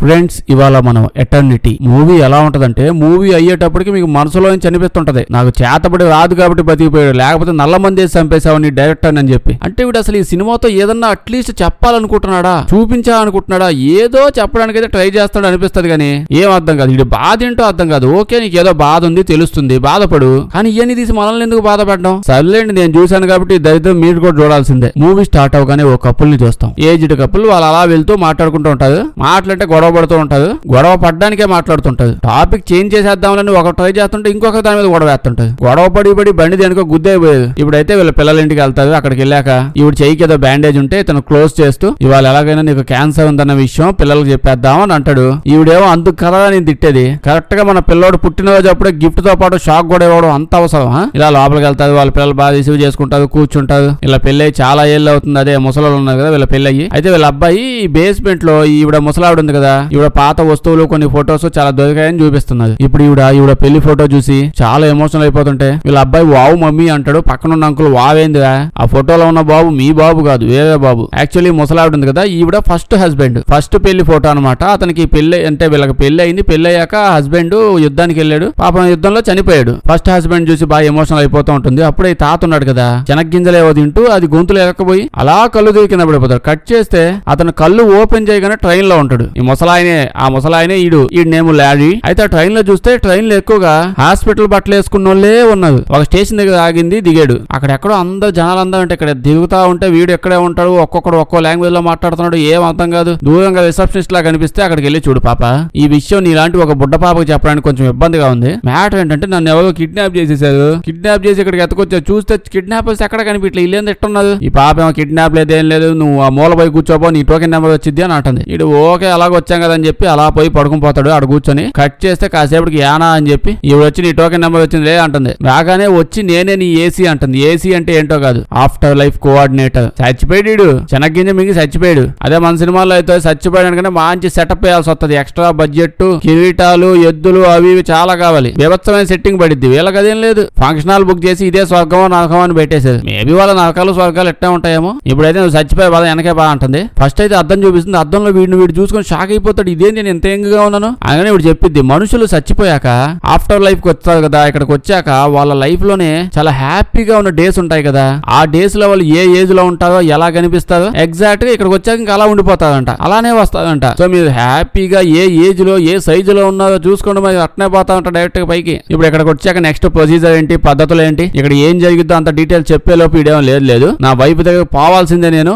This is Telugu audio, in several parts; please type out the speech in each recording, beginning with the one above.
ఫ్రెండ్స్, ఇవాళ మనం ఎటర్నిటీ మూవీ ఎలా ఉంటదంటే, మూవీ అయ్యేటప్పటికి మీకు మనసులో నుంచి అనిపిస్తుంటది, నాకు చేతబడి రాదు కాబట్టి బతికిపోయాడు, లేకపోతే నల్ల మంది వేసి చంపేశావని డైరెక్టర్ అని చెప్పి. అంటే వీడు అసలు ఈ సినిమాతో ఏదన్నా అట్లీస్ట్ చెప్పాలనుకుంటున్నాడా, చూపించాలనుకుంటున్నాడా, ఏదో చెప్పడానికైతే ట్రై చేస్తాడు అనిపిస్తుంది కానీ ఏం అర్థం కాదు. వీడు బాధ ఏంటో అర్థం కాదు. ఓకే, నీకు ఏదో బాధ ఉంది తెలుస్తుంది, బాధపడు, కానీ ఇవన్నీ తీసి మనల్ని ఎందుకు బాధపడడం? సర్లేండి, నేను చూశాను కాబట్టి దరిద్రం మీరు కూడా చూడాల్సిందే. మూవీ స్టార్ట్ అవగానే ఓ కపుల్ ని చూస్తాం. ఏజ్డ్ కపుల్, వాళ్ళు అలా వెళ్తూ మాట్లాడుకుంటూ ఉంటారు. మాట్లాడితే గొడవ పడుతూ ఉంటారు, గొడవ పడ్డానికే మాట్లాడుతుంటది. టాపిక్ చేంజ్ చేసేద్దామని ఒక ట్రై చేస్తుంటే ఇంకొక దాని మీద గొడవ వేస్తుంటది. గొడవ పడి బండి దేనికో గుద్దైపోయేది. ఇప్పుడైతే వీళ్ళ పిల్లల ఇంటికి వెళ్తారు. అక్కడికి వెళ్ళాక ఈవిడ చెయ్యికి ఏదో బ్యాండేజ్ ఉంటే తను క్లోజ్ చేస్తూ, ఇవాళ ఎలాగైనా నీకు క్యాన్సర్ ఉందన్న విషయం పిల్లలకు చెప్పేద్దాం అని అంటాడు. ఈవిడేమో అందుకు కదా నేను తిట్టేది, కరెక్ట్ గా మన పిల్లోడు పుట్టినరోజు అప్పుడే గిఫ్ట్ తో పాటు షాక్ కూడా ఇవ్వడం అంత అవసరం? ఇలా లోపలికి వెళ్తారు, వాళ్ళ పిల్లలు బాగా రిసీవ్ చేసుకుంటారు, కూర్చుంటారు. ఇలా పెళ్లి చాలా ఏళ్ళు అవుతుంది, అదే ముసలాళ్ళు ఉన్నారు కదా వీళ్ళ పెళ్ళి. అయితే వీళ్ళ అబ్బాయి బేస్మెంట్ లో ఈవిడ ముసలావిడ ఉంది కదా, ఈవిడ పాత వస్తువులు కొన్ని ఫొటోస్ చాలా దొరికాయని చూపిస్తున్నారు. ఇప్పుడు ఈవిడ పెళ్లి ఫోటో చూసి చాలా ఎమోషనల్ అయిపోతుంటే వీళ్ళ అబ్బాయి వావు మమ్మీ అంటాడు. పక్కన ఉన్న అంకుల్ వావేందిరా, ఆ ఫోటోలో ఉన్న బాబు మీ బాబు కాదు, వేరే బాబు. యాక్చువల్లీ ముసలావిడ ఉంది కదా, ఈవిడ ఫస్ట్ హస్బెండ్, ఫస్ట్ పెళ్లి ఫోటో అనమాట. అతనికి పెళ్లి అంటే వీళ్ళకి పెళ్లి అయింది. పెళ్లి అయ్యాక హస్బెండ్ యుద్ధానికి వెళ్ళాడు, పాపం యుద్ధంలో చనిపోయాడు. ఫస్ట్ హస్బెండ్ చూసి బాగా ఎమోషనల్ అయిపోతూ ఉంటుంది. అప్పుడే తాత ఉన్నాడు కదా, శనగ్గింజలేవో తింటూ అది గొంతులు ఎక్కకపోయి అలా కళ్ళు దిగి కింద పడిపోతాడు. కట్ చేస్తే అతను కళ్ళు ఓపెన్ చేయగానే ట్రైన్ లో ఉంటాడు. ఈ ముసలాయనే ఈడనేమో లారీ. అయితే ఆ ట్రైన్ లో చూస్తే ట్రైన్ లో ఎక్కువగా హాస్పిటల్ బట్టలు వేసుకున్న వాళ్ళే ఉన్నారు. ఒక స్టేషన్ దగ్గర ఆగింది, దిగాడు. అక్కడెక్కడో అందరు జనాలందరూ అంటే ఇక్కడ దిగుతా ఉంటే వీడు ఎక్కడే ఉంటాడు, ఒక్కొక్కడు ఒక్కో లాంగ్వేజ్ లో మాట్లాడుతున్నాడు, ఏం అర్థం కాదు. దూరంగా రిసెప్షనిస్ట్ లా కనిపిస్తే అక్కడికి వెళ్ళి, చూడు పాప, ఈ విషయం నీలాంటి ఒక బుడ్డ పాపకు చెప్పడానికి కొంచెం ఇబ్బందిగా ఉంది. మ్యాటర్ ఏంటంటే నన్ను ఎవరో కిడ్నాప్ చేసేసారు, కిడ్నాప్ చేసి ఇక్కడికి ఎత్తుకొచ్చారు. చూస్తే కిడ్నాపర్స్ ఎక్కడ కనిపించలేదు, ఇల్లేంది ఎట్టున్నారు. ఈ పాప ఏమో కిడ్నాప్ లేదేం లేదు, నువ్వు ఆ మూల పోయి కూర్చోబో, నీ టోకెన్ నెంబర్ వచ్చింది అని అంటుంది. ఇడు ఓకే అలాగ వచ్చాం కదా అని చెప్పి అలా పోయి పడుకుని పోతాడు. ఆడు కూర్చొని కట్ చేస్తే కాసేపటికి యానా అని చెప్పి ఈవిడ వచ్చి నీ టోకెన్ నెంబర్ వచ్చింది లే అంటుంది. రాగానే వచ్చి నేనే నీ ఏసీ అంటుంది. ఏసీ అంటే ఏంటో కాదు, ఆఫ్టర్ లైఫ్ కోఆర్డినేటర్. చచ్చిపోయాడు, శనగ్గింజ మింగి చచ్చిపోయాడు. అదే మన సినిమాల్లో అయితే చచ్చిపోయాడు మంచి సెటప్ వేయాల్సి వస్తుంది. ఎక్స్ట్రా బడ్జెట్, కిరీటాలు, ఎద్దులు అవి ఇవి చాలా కావాలి. వివత్సమైన సెట్టింగ్ పడిద్ది. వీళ్ళకి అదేం లేదు, ఫంక్షన్ హాల్ బుక్ చేసి ఇదే స్వర్గమో నరకమో అని పెట్టేసేది. మేబీ వాళ్ళ నరకాలు స్వర్గాలు ఎట్టే ఉంటాయేమో. ఇప్పుడైతే నువ్వు చచ్చిపోయే బాధ వెనకే బాగా అంటుంది. ఫస్ట్ అయితే అద్దం చూపిస్తుంది, అద్దంలో వీడు చూసుకొని షాక్ అయిపోతాడు, ఇదేంటి నేను ఎంత యంగ్గా ఉన్నాను అని. ఇప్పుడు చెప్పిద్ది, మనుషులు చచ్చిపోయాక ఆఫ్టర్ లైఫ్ కి వస్తారు కదా, ఇక్కడికి వచ్చాక వాళ్ళ లైఫ్ లోనే చాలా హ్యాపీగా ఉన్న డేస్ ఉంటాయి కదా, ఆ డేస్ లో వాళ్ళు ఏ ఏజ్ లో ఉంటారో, ఎలా కనిపిస్తారో ఎగ్జాక్ట్ గా ఇక్కడికి వచ్చాక ఇంకా అలా ఉండిపోతారంట, అలానే వస్తారంట. సో మీరు హ్యాపీగా ఏ ఏజ్ లో ఏ సైజు లో ఉన్నారో చూసుకోండి, మరి అట్నే పోతారంట డైరెక్ట్ గా పైకి. ఇప్పుడు ఇక్కడికి వచ్చాక నెక్స్ట్ ప్రొసీజర్ ఏంటి, పద్ధతులు ఏంటి, ఇక్కడ ఏం జరిగిద్దో అంత డీటెయిల్స్ చెప్పే లోపు ఇదేమో లేదు నా వైపు దగ్గర పోవాల్సిందే. నేను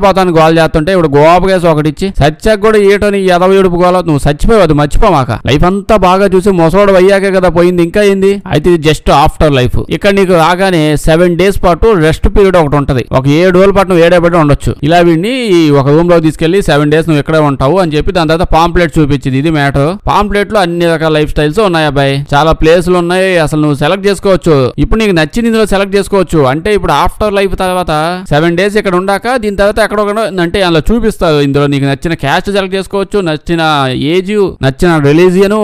పాతాన్ని గోల్ చేస్తుంటే ఇప్పుడు గోపకేసి ఒకటి ఇచ్చి సత్యాకు కూడా ఏటని ఎదవయుడుపు గోల, నువ్వు చచ్చిపోవద్దు మర్చిపోమాక, లైఫ్ అంతా బాగా చూసి మొసోడు అయ్యాకే కదా పోయింది, ఇంకా ఏంది. అయితే ఇది జస్ట్ ఆఫ్టర్ లైఫ్. ఇక్కడ నీకు రాగానే 7 days పాటు రెస్ట్ పీరియడ్ ఒకటి ఉంటది. ఒక 7 రోజుల పాటు నువ్వు ఏడేపడి ఉండొచ్చు. ఇలా వీడిని ఒక రూమ్ లో తీసుకెళ్లి 7 days నువ్వు ఇక్కడే ఉంటావు అని చెప్పి దాని తర్వాత పాంప్లెట్ చూపించింది. ఇది మ్యాటర్. పాంప్లెట్ లో అన్ని రకాల లైఫ్ స్టైల్స్ ఉన్నాయి అబ్బాయి, చాలా ప్లేసులు ఉన్నాయి. అసలు నువ్వు సెలెక్ట్ చేసుకోవచ్చు, ఇప్పుడు నీకు నచ్చింది ఇందులో సెలెక్ట్ చేసుకోవచ్చు. అంటే ఇప్పుడు ఆఫ్టర్ లైఫ్ తర్వాత 7 days ఇక్కడ ఉండాక దీని తర్వాత ఎక్కడో అంటే అందులో చూపిస్తారు. ఇందులో నీకు నచ్చిన క్యాస్ట్ సెలెక్ట్ చేసుకోవచ్చు, నచ్చిన ఏజ్, నచ్చిన రిలీజియన్,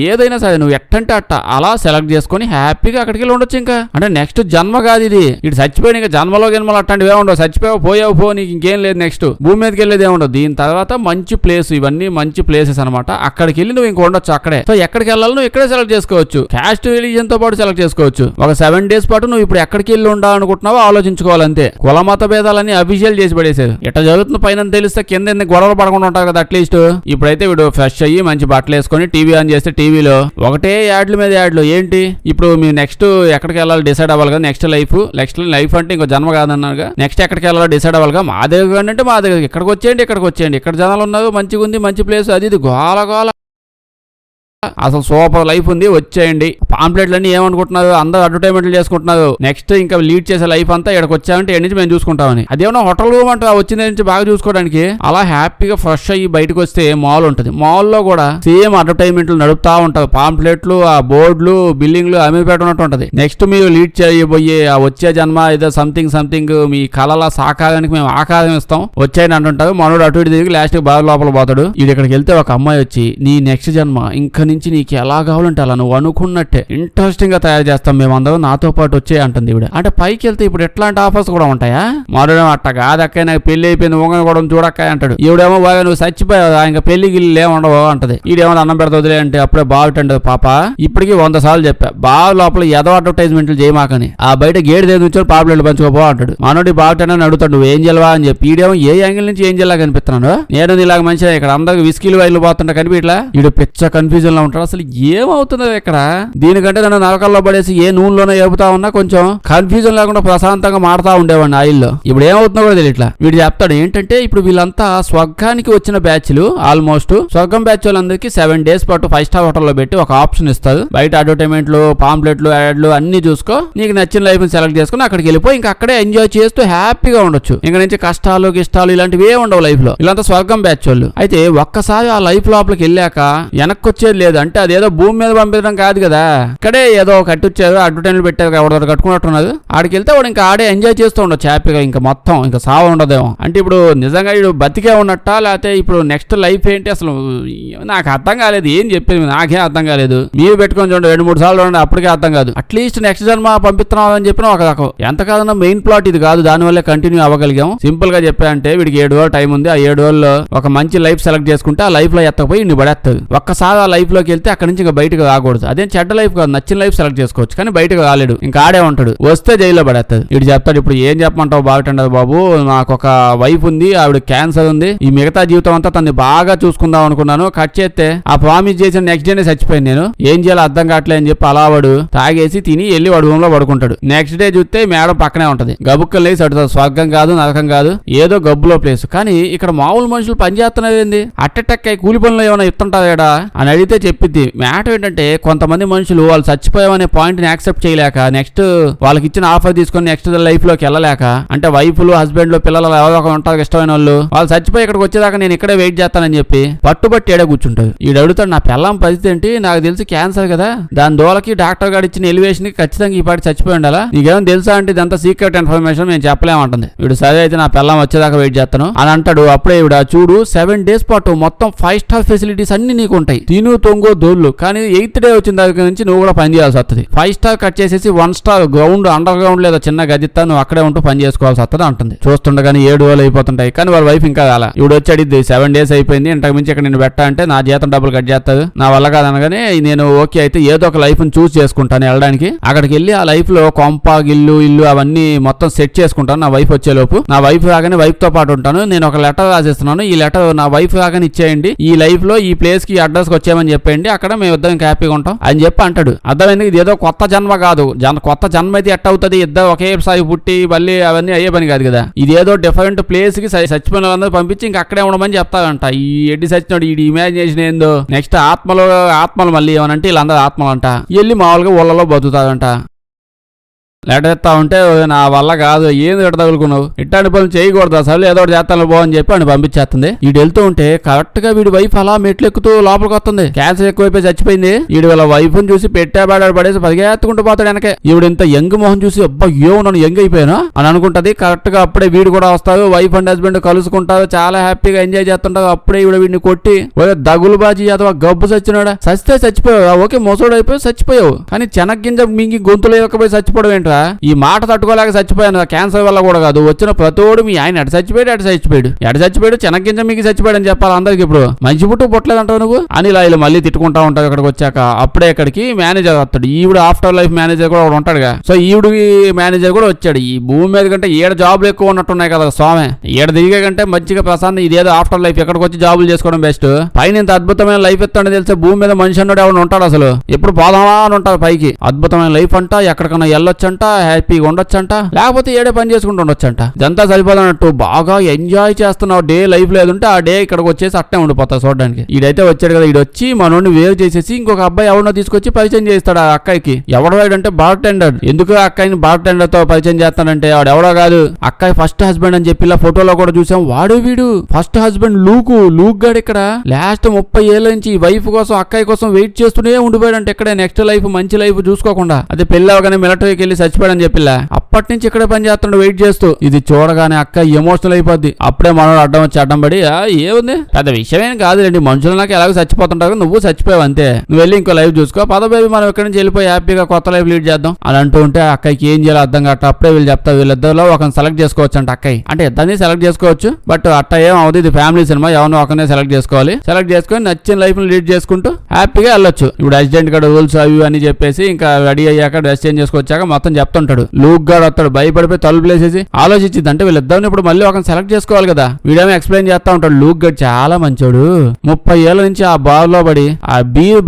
ఏదైనా సరే నువ్వు ఎట్టంటే అట్ట అలా సెలెక్ట్ చేసుకుని హ్యాపీగా అక్కడికి వెళ్ళి ఉండొచ్చు. ఇంకా అంటే నెక్స్ట్ జన్మ కాదు ఇది, ఇటు చచ్చిపోయిన ఇంకా జన్మలో అట్లాంటివి ఉండవు. చచ్చిపోయావు పో, నీకు ఇంకేం లేదు, నెక్స్ట్ భూమి మీదకి వెళ్ళేది ఏముండదు. దీని తర్వాత మంచి ప్లేస్, ఇవన్నీ మంచి ప్లేసెస్ అనమాట. అక్కడికి వెళ్ళి నువ్వు ఇంక ఉండొచ్చు అక్కడే. సో ఎక్కడికి వెళ్ళాలి నువ్వు ఇక్కడే సెలెక్ట్ చేసుకోవచ్చు, క్యాస్ట్ రిలీజియన్ తో పాటు సెలెక్ట్ చేసుకోవచ్చు. ఒక 7 days పాటు నువ్వు ఇప్పుడు ఎక్కడికి వెళ్ళి ఉండాలనుకుంటున్నావో ఆలోచించుకోవాలంతే. కుల మత భేదాలన్నీ అఫీషియల్ చేసి పడేసారు. ఎట్లా జరుగుతుంది పైన తెలిస్తే కింద గొడవలు పడకుండా ఉంటారు కదా అట్లీస్ట్. ఇప్పుడైతే వీడు ఫ్రెష్ అయ్యి మంచి బట్టలు వేసుకొని టీవీ ఆన్ చేస్తే టీవీలో ఒకటే యాడ్ల మీద యాడ్లు. ఏంటి ఇప్పుడు మీరు నెక్స్ట్ ఎక్కడికి వెళ్ళాలి డిసైడ్ అవ్వాలి కదా, నెక్స్ట్ లైఫ్ అంటే ఇంకో జన్మ కాదన్నారుగా, నెక్స్ట్ ఎక్కడికి వెళ్ళాలో డిసైడ్ అవ్వాలిగా. మా దగ్గర అంటే మా దగ్గర ఇక్కడికి వచ్చేయండి, ఇక్కడ జనాలు ఉన్నారు, మంచిగా ఉంది, మంచి ప్లేస్, అది ఇది గోల అసలు సూపర్ లైఫ్ ఉంది, వచ్చేయండి. పాంప్లెట్లన్నీ ఏమనుకుంటున్నారు, అందరూ అడ్వర్టైజ్మెంట్లు చేసుకుంటున్నారు. నెక్స్ట్ ఇంకా లీడ్ చేసే లైఫ్ అంతా ఇక్కడికి వచ్చామంటే ఎన్ని నుంచి మేము చూసుకుంటామని. అదేమన్నా హోటల్ రూమ్ అంటే వచ్చింది నుంచి బాగా చూసుకోవడానికి. అలా హ్యాపీగా ఫ్రెష్ అయ్యి బయటకు వస్తే మాల్ ఉంటుంది. మాల్లో కూడా సేమ్ అడ్వర్టైజ్మెంట్లు నడుపుతా ఉంటారు. పాంప్లెట్లు, ఆ బోర్డులు, బిల్డింగ్లు అమీపేట ఉన్నట్టు ఉంటుంది. నెక్స్ట్ మీరు లీడ్ చేయబోయే ఆ వచ్చే జన్మ ఏదో సంథింగ్ మీ కళల సాకారానికి మేము ఆకారం ఇస్తాం వచ్చాయని అంటుంటారు. మనోడు అటు ఇటు తిరిగి లాస్ట్ బాగా లోపల పోతాడు. ఇది ఇక్కడికి వెళ్తే ఒక అమ్మాయి వచ్చి నీ నెక్స్ట్ జన్మ ఇంకా నుంచి నీకు ఎలా కావాలంటే అలా నువ్వు అనుకున్నట్టే ఇంట్రెస్టింగ్ గా తయారు చేస్తాం మేమందరం, నాతో పాటు వచ్చే అంటుంది ఈవిడ. అంటే పైకి వెళ్తే ఇప్పుడు ఎట్లాంటి ఆఫర్స్ కూడా ఉంటాయా? మరోడేమో అట్ట కాదక్క నాకు పెళ్లి అయిపోయింది ఊగని కూడా చూడక్క అంటాడు. ఈవిడేమో బాగా నువ్వు చచ్చిపోయావు ఇంకా పెళ్లి గిల్లు ఏముండవు అంటది. ఈడేమో అన్నం పెడతావులే అంటే అప్పుడే బాగుంటుంది పాప, ఇప్పటికీ 100 సార్లు చెప్పా బాగా లోపల ఏదో అడ్వర్టైజ్మెంట్లు చేయమాకని, ఆ బయట గేట్ దగ్గర పాపులేట్లు పంచుకోపో అంటాడు. మనోడి బాగుంటానని అడుగుతాడు నువ్వు ఏం చేయవా అని చెప్పి. ఈడేమో ఏ యాంగిల్ నుంచి ఏం చేయాలా కనిపిస్తున్నాడు, నేను ఇలాగ మంచిగా ఇక్కడ అందరికి విస్కీలు వైర్లు పోతుంటా కనిపిట్లా. ఈడు పిచ్చ కన్ఫ్యూజన్ లో ఉంటాడు, అసలు ఏమవుతుందో ఇక్కడ. దీనికంటే నన్ను నరకల్లో పడేసి ఏ నూనెలోనే ఏపుతా ఉన్నా కొంచెం కన్ఫ్యూజన్ లేకుండా ప్రశాంతంగా మారుతా ఉండేవాడిని ఆయిల్లో. ఇప్పుడు ఏమవుతుందో కూడా తెలియట్లా. వీడు చెప్తాడు ఏంటంటే ఇప్పుడు వీళ్ళంతా స్వర్గానికి వచ్చిన బ్యాచ్లు, ఆల్మోస్ట్ స్వర్గం బ్యాచ్ వాళ్ళందరికీ 7 days పాటు 5 star హోటల్లో పెట్టి ఒక ఆప్షన్ ఇస్తారు. బయట అడ్వర్టైజ్మెంట్లు, పాంప్లెట్లు, యాడ్లు అన్ని చూసుకో, నీకు నచ్చిన లైఫ్ ని సెలెక్ట్ చేసుకుని అక్కడికి వెళ్ళిపోయి ఇంకా అక్కడే ఎంజాయ్ చేస్తూ హ్యాపీగా ఉండొచ్చు. ఇంకా నుంచి కష్టాలు గిష్టాలు ఇలాంటివి ఏ ఉండవు లైఫ్ లో. ఇలాంతా స్వర్గం బ్యాచ్ వాళ్ళు. అయితే ఒక్కసారి ఆ లైఫ్ లోపలికి వెళ్ళాక వెనక్కి వచ్చేది లేదు. అంటే అదేదో భూమి మీద పంపించడం కాదు కదా, ఇక్కడే ఏదో కట్టిచ్చారు, అడ్వర్టైజ్మెంట్ పెట్టారు, ఎవడో కట్టుకున్నట్టున్నది. ఆడికి వెళ్తే వాడు ఇంకా ఆడే ఎంజాయ్ చేస్తూ ఉండొచ్చు హ్యాపీగా, ఇంకా మొత్తం ఇంకా సావ ఉండదేమో. అంటే ఇప్పుడు నిజంగా వీడు బతికే ఉన్నట్టా లేకపోతే ఇప్పుడు నెక్స్ట్ లైఫ్ ఏంటి అసలు నాకు అర్థం కాలేదు. ఏం చెప్పేది నాకే అర్థం కాలేదు. మీరు పెట్టుకొని చూడండి 2-3 సార్లు చూడండి, అప్పటికే అర్థం కాదు. అట్లీస్ట్ నెక్స్ట్ జన్మ పంపిస్తున్నాం అని చెప్పిన ఒక రకం. ఎంత కాదన్నా మెయిన్ ప్లాట్ ఇది కాదు, దానివల్లే కంటిన్యూ అవ్వగలిగాం. సింపుల్ గా చెప్పా అంటే వీడికి 7 రోజులు టైం ఉంది. ఆ 7 రోజుల్లో ఒక మంచి లైఫ్ సెలెక్ట్ చేసుకుంటే ఆ లైఫ్ లో ఎత్తకపోయి ఇన్ని పడేస్తుంది. ఒక్కసారి ఆ లైఫ్ లోకి వెళ్తే అక్కడి నుంచి ఇంకా బయటకు రాకూడదు. అదేం చెడ్డ లైఫ్ కాదు, నచ్చిన లైఫ్ సెలెక్ట్ చేసుకోవచ్చు, కానీ బయటకు రాలేడు, ఇంకా ఆడే ఉంటాడు. వస్తే జైల్లో పడేస్తుంది. వీడు చెప్తాడు ఇప్పుడు ఏం చెప్పమంటావు బాగుంటుండదు బాబు, నాకు ఒక వైఫ్ ఉంది, ఆవిడ క్యాన్సర్ ఉంది, ఈ మిగతా జీవితం అంతా తన్ని బాగా చూసుకుందాం అనుకున్నాను, కట్ చేస్తే ఆ ప్రామిస్ చేసిన నెక్స్ట్ డేనే చచ్చిపోయింది, నేను ఏం చేయాలో అర్థం కావట్లే అని చెప్పి అలా వాడు తాగేసి తిని వెళ్ళి వాడు రూమ్ లో పడుకుంటాడు. నెక్స్ట్ డే చూస్తే మేడం పక్కనే ఉంటది. గబుక్కలు లేసి అడుగుతాడు, స్వర్గం కాదు నరకం కాదు ఏదో గబ్బులో ప్లేస్. కానీ ఇక్కడ మామూలు మనుషులు పనిచేస్తున్నది ఏంది, అట్టెట్టక్కాయ కూలి పనులు ఏమైనా ఇస్తుంటారా అని అడిగితే చెప్పిద్ది. మ్యాటర్ ఏంటంటే కొంతమంది మనుషులు వాళ్ళు చచ్చిపోయామనే పాయింట్ ని యాక్సెప్ట్ చేయలేక నెక్స్ట్ వాళ్ళకి ఇచ్చిన ఆఫర్ తీసుకొని నెక్స్ట్ లైఫ్ లోకి వెళ్ళలేక, అంటే వైఫ్లు హస్బెండ్లు పిల్లలు ఎవరో ఒక ఉంటారు ఇష్టమైన వాళ్ళు చచ్చిపోయి ఇక్కడికి వచ్చేదాకా నేను ఇక్కడే వెయిట్ చేస్తానని చెప్పి పట్టుబట్టి ఏడే కూర్చుంటాడు. ఈ అడుగుతాడు నా పిల్లం పరిస్థితి ఏంటి, నాకు తెలిసి క్యాన్సర్ కదా, దాని దోలకి డాక్టర్ గారు ఇచ్చిన ఎలివేషన్ కి ఖచ్చితంగా ఈ పాటి చచ్చిపోయి ఉండాలా, నీకేమో తెలుసా అంటే ఇదంతా సీక్రెట్ ఇన్ఫర్మేషన్ మేము చెప్పలేమంటుంది. వీడు సరే అయితే నా పిల్లం వచ్చేదాకా వెయిట్ చేస్తాను అని అంటాడు. అప్పుడే ఇవిడ చూడు 7 days పాటు మొత్తం 5 star ఫెసిలిటీస్ అన్ని నీకు ఉంటాయి, తిను తొంగు దోళ్ళు, కానీ 8th day వచ్చిన దగ్గర నుంచి నువ్వు కూడా పని చేయాల్సి వస్తుంది. 5 star కట్ చేసేసి 1 star గ్రౌండ్ అండర్ గ్రౌండ్ లేదా చిన్న గదిత్తా నువ్వు అక్కడే ఉంటూ పని చేసుకోవాల్సి వస్తుంది అంటుంది. చూస్తుండగానే 7 రోజులు అయిపోతుంటాయి, కానీ వాళ్ళ వైఫ్ ఇంకా అలా. ఇవిడు వచ్చి అడిగింది 7 days అయిపోయింది, ఇంతకు మించి ఇక్కడ నేను పెట్టా అంటే నా జీతం డబ్బులు కట్ చేస్తాడు, నా వల్ల కాదనగానే నేను ఓకే అయితే ఏదో ఒక లైఫ్ ని చూస్ చేసుకుంటాను వెళ్ళడానికి. అక్కడికి వెళ్ళి ఆ లైఫ్ లో కొంప గిల్లు ఇల్లు అవన్నీ మొత్తం సెట్ చేసుకుంటాను. నా వైఫ్ వచ్చే లోపు నా వైఫ్ రాగానే వైఫ్ తో పాటు ఉంటాను. నేను ఒక లెటర్ రాసిస్తున్నాను, ఈ లెటర్ నా వైఫ్ రాగానే ఇచ్చేయండి, ఈ లైఫ్ లో ఈ ప్లేస్ కి అడ్రస్ కి వచ్చామని చెప్పండి, అక్కడ మేము ఇద్దరం హ్యాపీగా ఉంటాం అని చెప్పి అంటాడు. అర్థమైంది, ఇది ఏదో కొత్త జన్మ కాదు, కొత్త జన్మ అయితే ఎట్ట అవుతుంది, ఇద్దరు ఒకేసారి పుట్టి మళ్ళీ అవన్నీ అయ్యే పని కాదు కదా, ఇది ఏదో డిఫరెంట్ ప్లేస్ కి చచ్చిపోయిన వాళ్ళందరూ పంపించి ఇంకా అక్కడే ఉండమని చెప్తారంట. ఈ ఎడ్డి సచ్చినోడు ఈ ఇమాజినేషన్ ఏందో, నెక్స్ట్ ఆత్మలు మళ్ళీ ఏమనంటే వీళ్ళందరూ ఆత్మలు అంట, వెళ్ళి మామూలుగా ఊళ్ళలో బతుకుతారంట. లెటర్ ఇస్తా ఉంటే నా వల్ల కాదు, ఏంది ఎట్ట తగులుకున్నావు, ఇట్లాంటి పనులు చేయకూడదు, అసలు ఏదో ఒకటి చేస్తాను బో అని చెప్పి అని పంపించేస్తుంది. వీడు వెళ్తూ ఉంటే కరెక్ట్ గా వీడి వైఫ్ అలా మెట్లు ఎక్కుతూ లోపలికి వస్తుంది. క్యాన్సర్ ఎక్కువైపోయి చచ్చిపోయింది. వీడు వాళ్ళ వైఫ్ ని చూసి పెట్టాబాడాడు పడేసి పరిగెత్తుకుంటూ పోతాడు వెనకే. ఈవిడ ఇంత యంగ్ మొహం చూసి అబ్బా నన్ను యంగ్ అయిపోయాను అని అనుకుంటది. కరెక్ట్ గా అప్పుడే వీడు కూడా వస్తారు, వైఫ్ అండ్ హస్బెండ్ కలుసుకుంటారు, చాలా హ్యాపీగా ఎంజాయ్ చేస్తుంటారు. అప్పుడే ఈవిడ వీడిని కొట్టి దగులు బాజీ అథవా గబ్బు చచ్చినాడా, చస్తే చచ్చిపోయావు, ఓకే మొసోడు అయిపోయి చచ్చిపోయావు, కానీ చెనగ్గింజ మింగి గొంతులు ఇవ్వకపోయి చచ్చిపోవడం ఏంటి, ఈ మాట తట్టుకోలేక చచ్చిపోయాను, క్యాన్సర్ వల్ల కూడా కాదు, వచ్చిన ప్రతోడు మీ ఆయన ఎట చచ్చిపోయాడు చెనగ్గింజ మీకు చచ్చిపోయాడు అని చెప్పాలి అందరికి. ఇప్పుడు మంచి పుట్టు పుట్టలేదంటావు నువ్వు అని ఇలా మళ్ళీ తిట్టుకుంటా ఉంటావు. ఇక్కడికి వచ్చాక అప్పుడే ఇక్కడికి మేనేజర్ వస్తాడు. ఈవిడ ఆఫ్టర్ లైఫ్ మేనేజర్ కూడా ఉంటాడుగా. సో ఈవిడికి మేనేజర్ కూడా వచ్చాడు. ఈ భూమి మీద కంటే ఏడు జాబులు ఎక్కువ ఉన్నట్టున్నాయి కదా స్వామి, ఏడ దిగే కంటే మంచిగా ప్రశాంతం ఇదేదో ఆఫ్టర్ లైఫ్ ఎక్కడికి వచ్చి జాబులు చేసుకోవడం బెస్ట్. పైన ఇంత అద్భుతమైన లైఫ్ ఎత్తాడని తెలిస్తే భూమి మీద మనిషి అన్నాడు ఎవరు ఉంటాడు, అసలు ఎప్పుడు పోదామా అని ఉంటారు పైకి. అద్భుతమైన లైఫ్ అంట, ఎక్కడికన్నా వెళ్ళొచ్చంట, హ్యాపీగా ఉండొచ్చంట, లేకపోతే ఏడే పని చేసుకుంటూ ఉండొచ్చంట. ఇదంతా సరిపోదన్నట్టు బాగా ఎంజాయ్ చేస్తున్నావు డే లైఫ్ లేదుంటే ఆ డే ఇక్కడికి వచ్చేసి అట్టే ఉండిపోతావు చూడడానికి. ఈడైతే వచ్చాడు కదా, ఈడు వచ్చి మనోడిని వేవ్ చేసేసి ఇంకొక అబ్బాయి ఎవరినో తీసుకొచ్చి పరిచయం చేస్తాడు ఆ అక్కాయికి. ఎవడో అంటే బార్ టెండర్. ఎందుకు ఆ అక్కాయిని బార్ టెండర్ తో పరిచయం చేస్తానంటే వాడు ఎవడో కాదు, అక్కాయి ఫస్ట్ హస్బెండ్ అని చెప్పి ఇలా ఫోటోలో కూడా చూసాం. వాడు వీడు ఫస్ట్ హస్బెండ్ లూక్ గాడు ఇక్కడ లాస్ట్ 30 ఏళ్ల నుంచి వైఫ్ కోసం అక్కాయి కోసం వెయిట్ చేస్తూనే ఉండిపోయాడంటే ఇక్కడే నెక్స్ట్ లైఫ్ మంచి లైఫ్ చూసుకోకుండా. అదే పెళ్లి అవగానే మిలిటరీకి వెళ్ళి చచ్చిపోయాడని చెప్పిలా అప్పటి నుంచి ఇక్కడే పని చేస్తుండే వెయిట్ చేస్తూ. ఇది చూడగానే అక్క ఎమోషనల్ అయిపోద్ది. అప్పుడే మనోడు అడ్డం వచ్చి అడ్డం పడి ఏముంది పెద్ద విషయమేం కాదులేండి, మనుషులు నాకు ఎలాగో చచ్చిపోతుంటారు, నువ్వు చచ్చిపోయావు అంతే, నువ్వు వెళ్ళి ఇంకో లైఫ్ చూసుకో, పద బేబీ మనం ఇక్కడి నుంచి వెళ్ళిపోయి హ్యాపీగా కొత్త లైఫ్ లీడ్ చేద్దాం అని అంటూ ఉంటే అక్కకి ఏం చేయాలో అర్థం కావట్లేదు. అప్పుడే వీళ్ళు చెప్తారు వీళ్ళిద్దరిలో ఒకరిని సెలెక్ట్ చేసుకోవచ్చు అంట అక్కయ్య. అంటే ఇద్దరిని సెలెక్ట్ చేసుకోవచ్చు, బట్ అట్ట ఏం అవుతుంది, ఇది ఫ్యామిలీ సినిమా, ఎవరినో ఒకరినే సెలెక్ట్ చేసుకోవాలి. సెలెక్ట్ చేసుకుని నచ్చిన లైఫ్ ని లీడ్ చేసుకుంటూ హ్యాపీగా వెళ్ళొచ్చు. ఇప్పుడు అసిస్టెంట్ గడ రూల్స్ అవి అని చెప్పేసి ఇంకా రెడీ అయ్యాక డ్రెస్ చేంజ్ చేసుకొచ్చాక మొత్తం చెప్తుంటాడు. లూక్ గాడు వస్తాడు, భయపడిపోయి తలుపు లేసేసి ఆలోచించింది. అంటే వీళ్ళిద్దరిని ఇప్పుడు మళ్ళీ ఒకరిని సెలెక్ట్ చేసుకోవాలి కదా, వీడేమో ఎక్స్ప్లెయిన్ చేస్తా ఉంటాడు. లూక్ గడ్ చాలా మంచోడు, 30 ఏళ్ల నుంచి ఆ బార్ లో పడి ఆ బీర్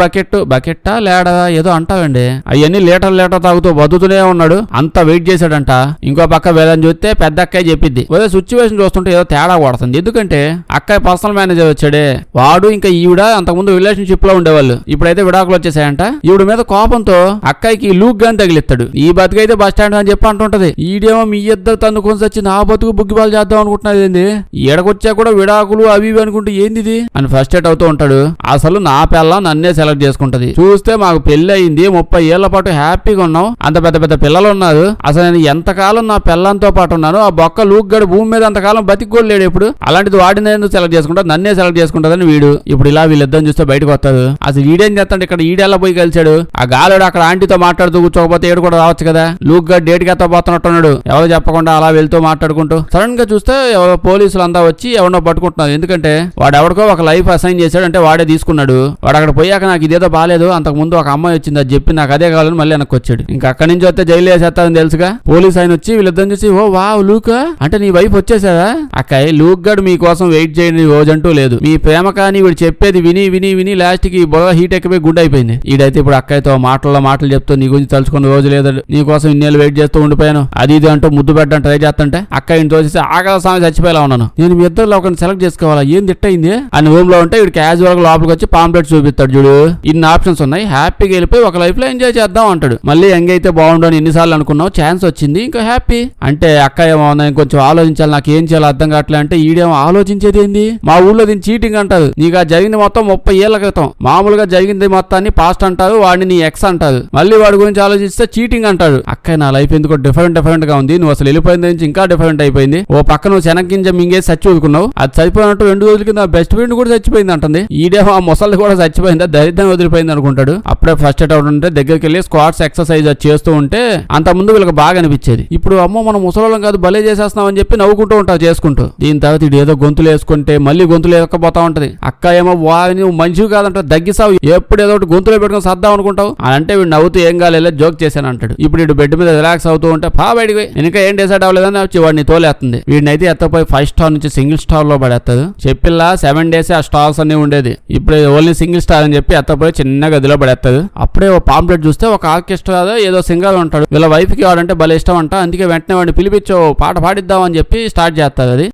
బకెట్టా లేడా ఏదో అంటావండి, అవన్నీ లీటర్ తాగుతూ బతుతూనే ఉన్నాడు, అంత వెయిట్ చేశాడంట. ఇంకో పక్క వేదని చూస్తే పెద్ద అక్కయ్య చెప్పిద్ది, అదే సిచ్యువేషన్ చూస్తుంటే ఏదో తేడా కొడుతుంది. ఎందుకంటే అక్కయ్య పర్సనల్ మేనేజర్ వచ్చాడే వాడు, ఇంకా ఈవిడ అంతకుముందు రిలేషన్షిప్ లో ఉండేవాళ్ళు, ఇప్పుడైతే విడాకులు వచ్చేసాయంట. ఈవిడ మీద కోపంతో అక్కయ్యకి లూక్ గాని తగిలిస్తాడు. ఈ బతుకైతే బస్ స్టాండ్ అని చెప్పి అంటుంటది. ఈడేమో మీ ఇద్దరు తన్నుకొని వచ్చి నా బతుకు బుగ్గిబాలు చేద్దాం అనుకుంటున్నది ఏంది, ఈడకొచ్చా కూడా విడాకులు అవి ఇవి అనుకుంటే ఏంది అని ఫస్ట్రేట్ అవుతూ ఉంటాడు. అసలు నా పిల్ల నన్నే సెలెక్ట్ చేసుకుంటది, చూస్తే మాకు పెళ్లి అయింది, 30 ఏళ్ల పాటు హ్యాపీగా ఉన్నాం, అంత పెద్ద పెద్ద పిల్లలు ఉన్నారు, అసలు నేను ఎంతకాలం నా పిల్లంతో పాటు ఉన్నాను, ఆ బొక్క లూక్ గడు భూమి మీద అంతకాలం బతికి లేడు ఎప్పుడు, అలాంటిది వాడిని ఎందుకు సెలెక్ట్ చేసుకుంటా, నన్నే సెలెక్ట్ చేసుకుంటాదని వీడు. ఇప్పుడు ఇలా వీళ్ళిద్దరిని చూస్తే బయటకు వస్తాడు. అసలు ఈడేం చేస్తాడు, ఇక్కడ ఈడెలా పోయి కలిసాడు, ఆ గాలుడు అక్కడ ఆంటీతో మాట్లాడుతూ కూర్చోకపోతే ఏడు కూడా రావచ్చు కదా, లూక్ గడ్ డేట్ కి ఎత్తపోతున్నట్టున్నాడు, ఎవరు చెప్పకుండా అలా వెళ్తూ మాట్లాడుకుంటూ. సడన్ గా చూస్తే ఎవరో పోలీసులు అంతా వచ్చి ఎవరినో పట్టుకుంటున్నారు. ఎందుకంటే వాడు ఎవరికో ఒక లైఫ్ అసైన్ చేశాడు, అంటే వాడే తీసుకున్నాడు. వాడు అక్కడ పోయాక నాకు ఇదేదో బాలేదు, అంతకు ముందు ఒక అమ్మాయి వచ్చింది అది చెప్పి నాకు అదే కావాలని మళ్ళీ వెనక్కి వచ్చాడు. ఇంకా అక్కడి నుంచి వస్తే జైలు వేసేస్తారని తెలుసుగా. పోలీస్ ఆయన వచ్చి వీళ్ళిద్దరిని చూసి, ఓ వావ్ లూక్ అంటే నీ వైఫ్ వచ్చేసారా అక్కయ్య, లూక్ గడ్ మీకోసం వెయిట్ చేయని రోజంటూ లేదు, మీ ప్రేమ కానీ వీడు చెప్పేది విని విని విని లాస్ట్ కి బొగ హీట్ ఎక్కిపోయి గుడ్ అయిపోయింది. ఈడైతే ఇప్పుడు అక్కయ్యతో మాటలు చెప్తూ నీ గురించి తలుచుకున్న రోజు లేదు, నీ కోసం ఇన్నేళ్ళు వెయిట్ చేస్తూ ఉండిపోయాను అది ఇది అంటూ ముద్దు పెట్టడం ట్రై చేస్తుంటే అక్కయ్యని తోచేసి ఆకలి సమయం చచ్చిపోయేలా ఉన్నాను, నేను మీ ఇద్దరు ఒకరిని సెలెక్ట్ చేసుకోవాలా, ఏం తిట్టయింది అని రూమ్ లో ఉంటే వీడు క్యాజువల్ గా లోపలికి వచ్చి పాంప్లెట్ చూపిస్తాడు. చూడు ఇన్ని ఆప్షన్స్ ఉన్నాయి, హ్యాపీగా వెళ్ళిపోయి ఒక లైఫ్ లో ఎంజాయ్ చేద్దాం అంటాడు. మళ్ళీ యంగ్ అయితే బాగుండు అని ఎన్నిసార్లు అనుకున్నావు, ఛాన్స్ వచ్చింది ఇంకా హ్యాపీ అంటే. అక్కయ్య ఏమో కొంచెం ఆలోచించాలి, నాకు ఏం చేయాలో అర్థం కావట్లే అంటే ఈడేమో ఆలోచించేది ఏంది, మా ఊళ్ళో దీన్ని చీటింగ్ అంటారు, నీకు ఆ జరిగింది మొత్తం 30 ఏళ్ల క్రితం, మామూలుగా జరిగింది మొత్తాన్ని పాస్ట్ అంటారు, వాడిని నీ ఎక్స్ అంటారు, మళ్ళీ వాడి గురించి ఆలోచిస్తే చీటింగ్ అంటాడు. అక్కయ్య నా లైఫ్ ఎందుకో డిఫరెంట్ గా ఉంది, నువ్వు అసలు వెళ్ళిపోయింది నుంచి ఇంకా డిఫరెంట్ అయిపోయింది, ఓ పక్క నువ్వు శనగింజ మింగేసి చచ్చి ఊరుకున్నావు, అది చచ్చిపోయినట్టు 2 రోజుల కింద బెస్ట్ ఫ్రెండ్ కూడా చచ్చిపోయింది అంటుంది. ఈడేమో ఆ ముసలి కూడా చచ్చిపోయిందా, దరిద్రం వదిలిపోయింది అనుకుంటాడు. అప్పుడే ఫస్ట్ అవుట్ ఉంటే దగ్గరికి వెళ్ళి స్క్వాట్స్ ఎక్సర్సైజ్ చేస్తూ ఉంటే అంత ముందు వీళ్ళకి బాగా అనిపించేది, ఇప్పుడు అమ్మో మనం ముసలోళ్ళం కాదు భలే చేసేస్తున్నాం అని చెప్పి నవ్వుకుంటూ ఉంటావు చేసుకుంటూ. దీని తర్వాత ఇది ఏదో గొంతులు వేసుకుంటే మళ్ళీ గొంతులు వేసుకపోతా ఉంటది. అక్క ఏమో నువ్వు మంచివి కాదంట, దగ్గిసావు, ఎప్పుడు ఏదో ఒకటి గొంతులో పెట్టుకుని సర్దాం అనుకుంటావు అని అంటే వీడు నవ్వుతూ ఏం కాలేదు జోక్ చేశాను అంటాడు. ఇప్పుడు వీడు బెడ్ మీద రిలాక్స్ అవుతూ ఉంటే పా బయటికి ఇంకా ఏం డిసైడ్ అవ్వలేదని వచ్చి వాడిని తోలేస్తుంది. వీడినైతే ఎత్తపోయి 5 స్టార్ నుంచి సింగిల్ స్టార్ లో పడేస్తుంది. చెప్పిల్లా 7 days ఆ స్టార్స్ అన్ని ఉండేది, ఇప్పుడు ఓన్లీ సింగిల్ స్టార్ అని చెప్పి ఎత్తపోయి చిన్న గదిలో పడేస్తుంది. అప్పుడే ఓ పాంప్లెట్ చూస్తే ఒక ఆర్కెస్ట్రా ఏదో సింగర్ ఉంటాడు, వీళ్ళ వైఫ్ కి వాడంటే భలే ఇష్టం అంట, అందుకే వెంటనే వాడిని పిలిపించో పాట పాడిద్దాం అని చెప్పి స్టార్ట్ చేస్తారు. అది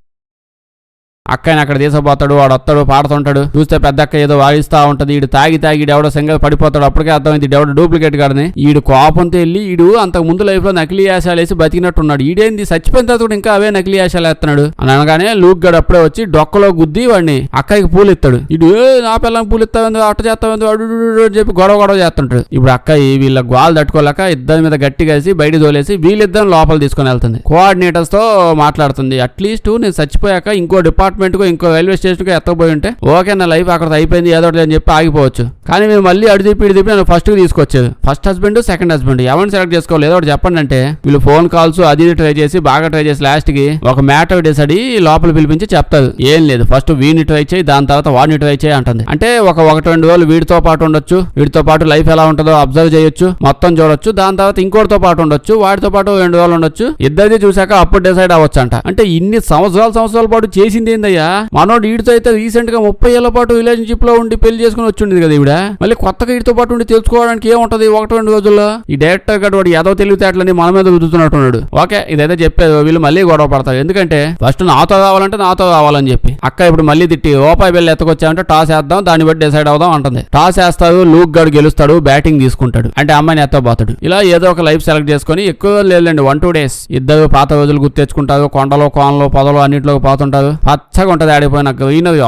అక్కని అక్కడ తీసుకుపోతాడు, వాడు వస్తాడు పాడుతుంటాడు. చూస్తే పెద్ద అక్క ఏదో వాయిస్తా ఉంటది, ఈడు తాగి ఎవడో సింగల్ పడిపోతాడు. అప్పటికే అర్థమైంది ఎవడో డూప్లికేట్ గాడని. ఈడు కోపంతో వెళ్ళి ఈడు అంతకు ముందు లైఫ్ లో నకిలీ యాశాలు వేసి బతికినట్టున్నాడు, ఈడేంది చచ్చిపోయిన తర్వాత కూడా ఇంకా అవే నకిలీ యాశాలు వేస్తున్నాడు అని అనగానే లూక్ గడు అప్పుడే వచ్చి డొక్కలో గుద్ది వాడిని అక్కకి పూలు ఇస్తాడు. ఇడు నా పిల్లకి పూలు ఇస్తావు అట్ట చేస్తావు అని చెప్పి గొడవ చేస్తుంటాడు. ఇప్పుడు అక్క వీళ్ళ గోలు తట్టుకోలేక ఇద్దరి మీద గట్టి కలిసి బయట తోలేసి వీళ్ళిద్దరిని లోపల తీసుకుని వెళ్తుంది. కోఆర్డినేటర్స్ తో మాట్లాడుతుంది, అట్లీస్ట్ నేను చచ్చిపోయాక ఇంకో డిపార్ట్మెంట్ ఇంకో రైల్వే స్టేషన్ కు ఎత్తపోయి ఉంటే ఓకే నా లైఫ్ అక్కడ అయిపోయింది ఏదో అని చెప్పి ఆగిపోవచ్చు, కానీ మేము మళ్ళీ అడు తిప్పి నన్ను ఫస్ట్ కి తీసుకొచ్చేది. ఫస్ట్ హస్బెండ్ సెకండ్ హస్బెండ్ ఎవరిని సెలెక్ట్ చేసుకోవాలి ఏదో ఒకటి చెప్పండి అంటే వీళ్ళు ఫోన్ కాల్స్ అది ట్రై చేసి బాగా ట్రై చేసి లాస్ట్ కి ఒక మ్యాటర్ డిసైడ్ లోపల పిలిపించి చెప్తారు, ఏం లేదు ఫస్ట్ వీడిని ట్రై చేయి దాని తర్వాత వాడిని ట్రై చేయి అంటుంది. అంటే ఒక 1-2 రోజులు వీడితో పాటు ఉండొచ్చు, వీడితో పాటు లైఫ్ ఎలా ఉంటుందో అబ్జర్వ్ చేయొచ్చు, మొత్తం చూడొచ్చు, దాని తర్వాత ఇంకోటితో పాటు ఉండొచ్చు, వాడితో పాటు 2 రోజులు ఉండొచ్చు, ఇద్దరిది చూసాక అప్పుడు డిసైడ్ అవ్వచ్చు అంట. అంటే ఇన్ని సంవత్సరాల పాటు చేసింది ఏందయ్యా, మనోడు వీడితో అయితే రీసెంట్ గా 30 ఏళ్ల పాటు రిలేషన్షిప్ లో ఉండి పెళ్లి చేసుకుని వచ్చింది కదా ఈవిడ, మళ్ళీ కొత్తగా వీడితో పాటు ఉండి తెలుసుకోవడానికి ఏముంటది 1-2 రోజుల్లో. ఈ డైరెక్టర్ గడు వాడు ఏదో తెలివితేటలని మన మీద రుద్దుతున్నట్టున్నాడు. ఓకే ఇదైతే చెప్పేది, వీళ్ళు మళ్ళీ గొడవ పడతారు, ఎందుకంటే ఫస్ట్ నాతో రావాలని చెప్పి అక్క ఇప్పుడు మళ్ళీ తిట్టి ఓపాయి వెళ్ళి ఎత్తకొచ్చామంటే టాస్ వేద్దాం దాన్ని బట్టి డిసైడ్ అవుదాం అంటుంది. టాస్ వేస్తాడు, లూక్ గడు గెలుస్తాడు, బ్యాటింగ్ తీసుకుంటాడు, అంటే అమ్మాయిని ఎత్తపోతాడు. ఇలా ఏదో ఒక లైఫ్ సెలెక్ట్ చేసుకుని ఎక్కువ లేదండి 1-2 days ఇద్దరు పాత రోజులు గుర్తు తెచ్చుకుంటారు, కొండలో కోనలో పొదలో అన్నింటిలోకి పోతుంటారు, పచ్చగా ఉంటది, ఆడిపోయిన గ్రీనరీ,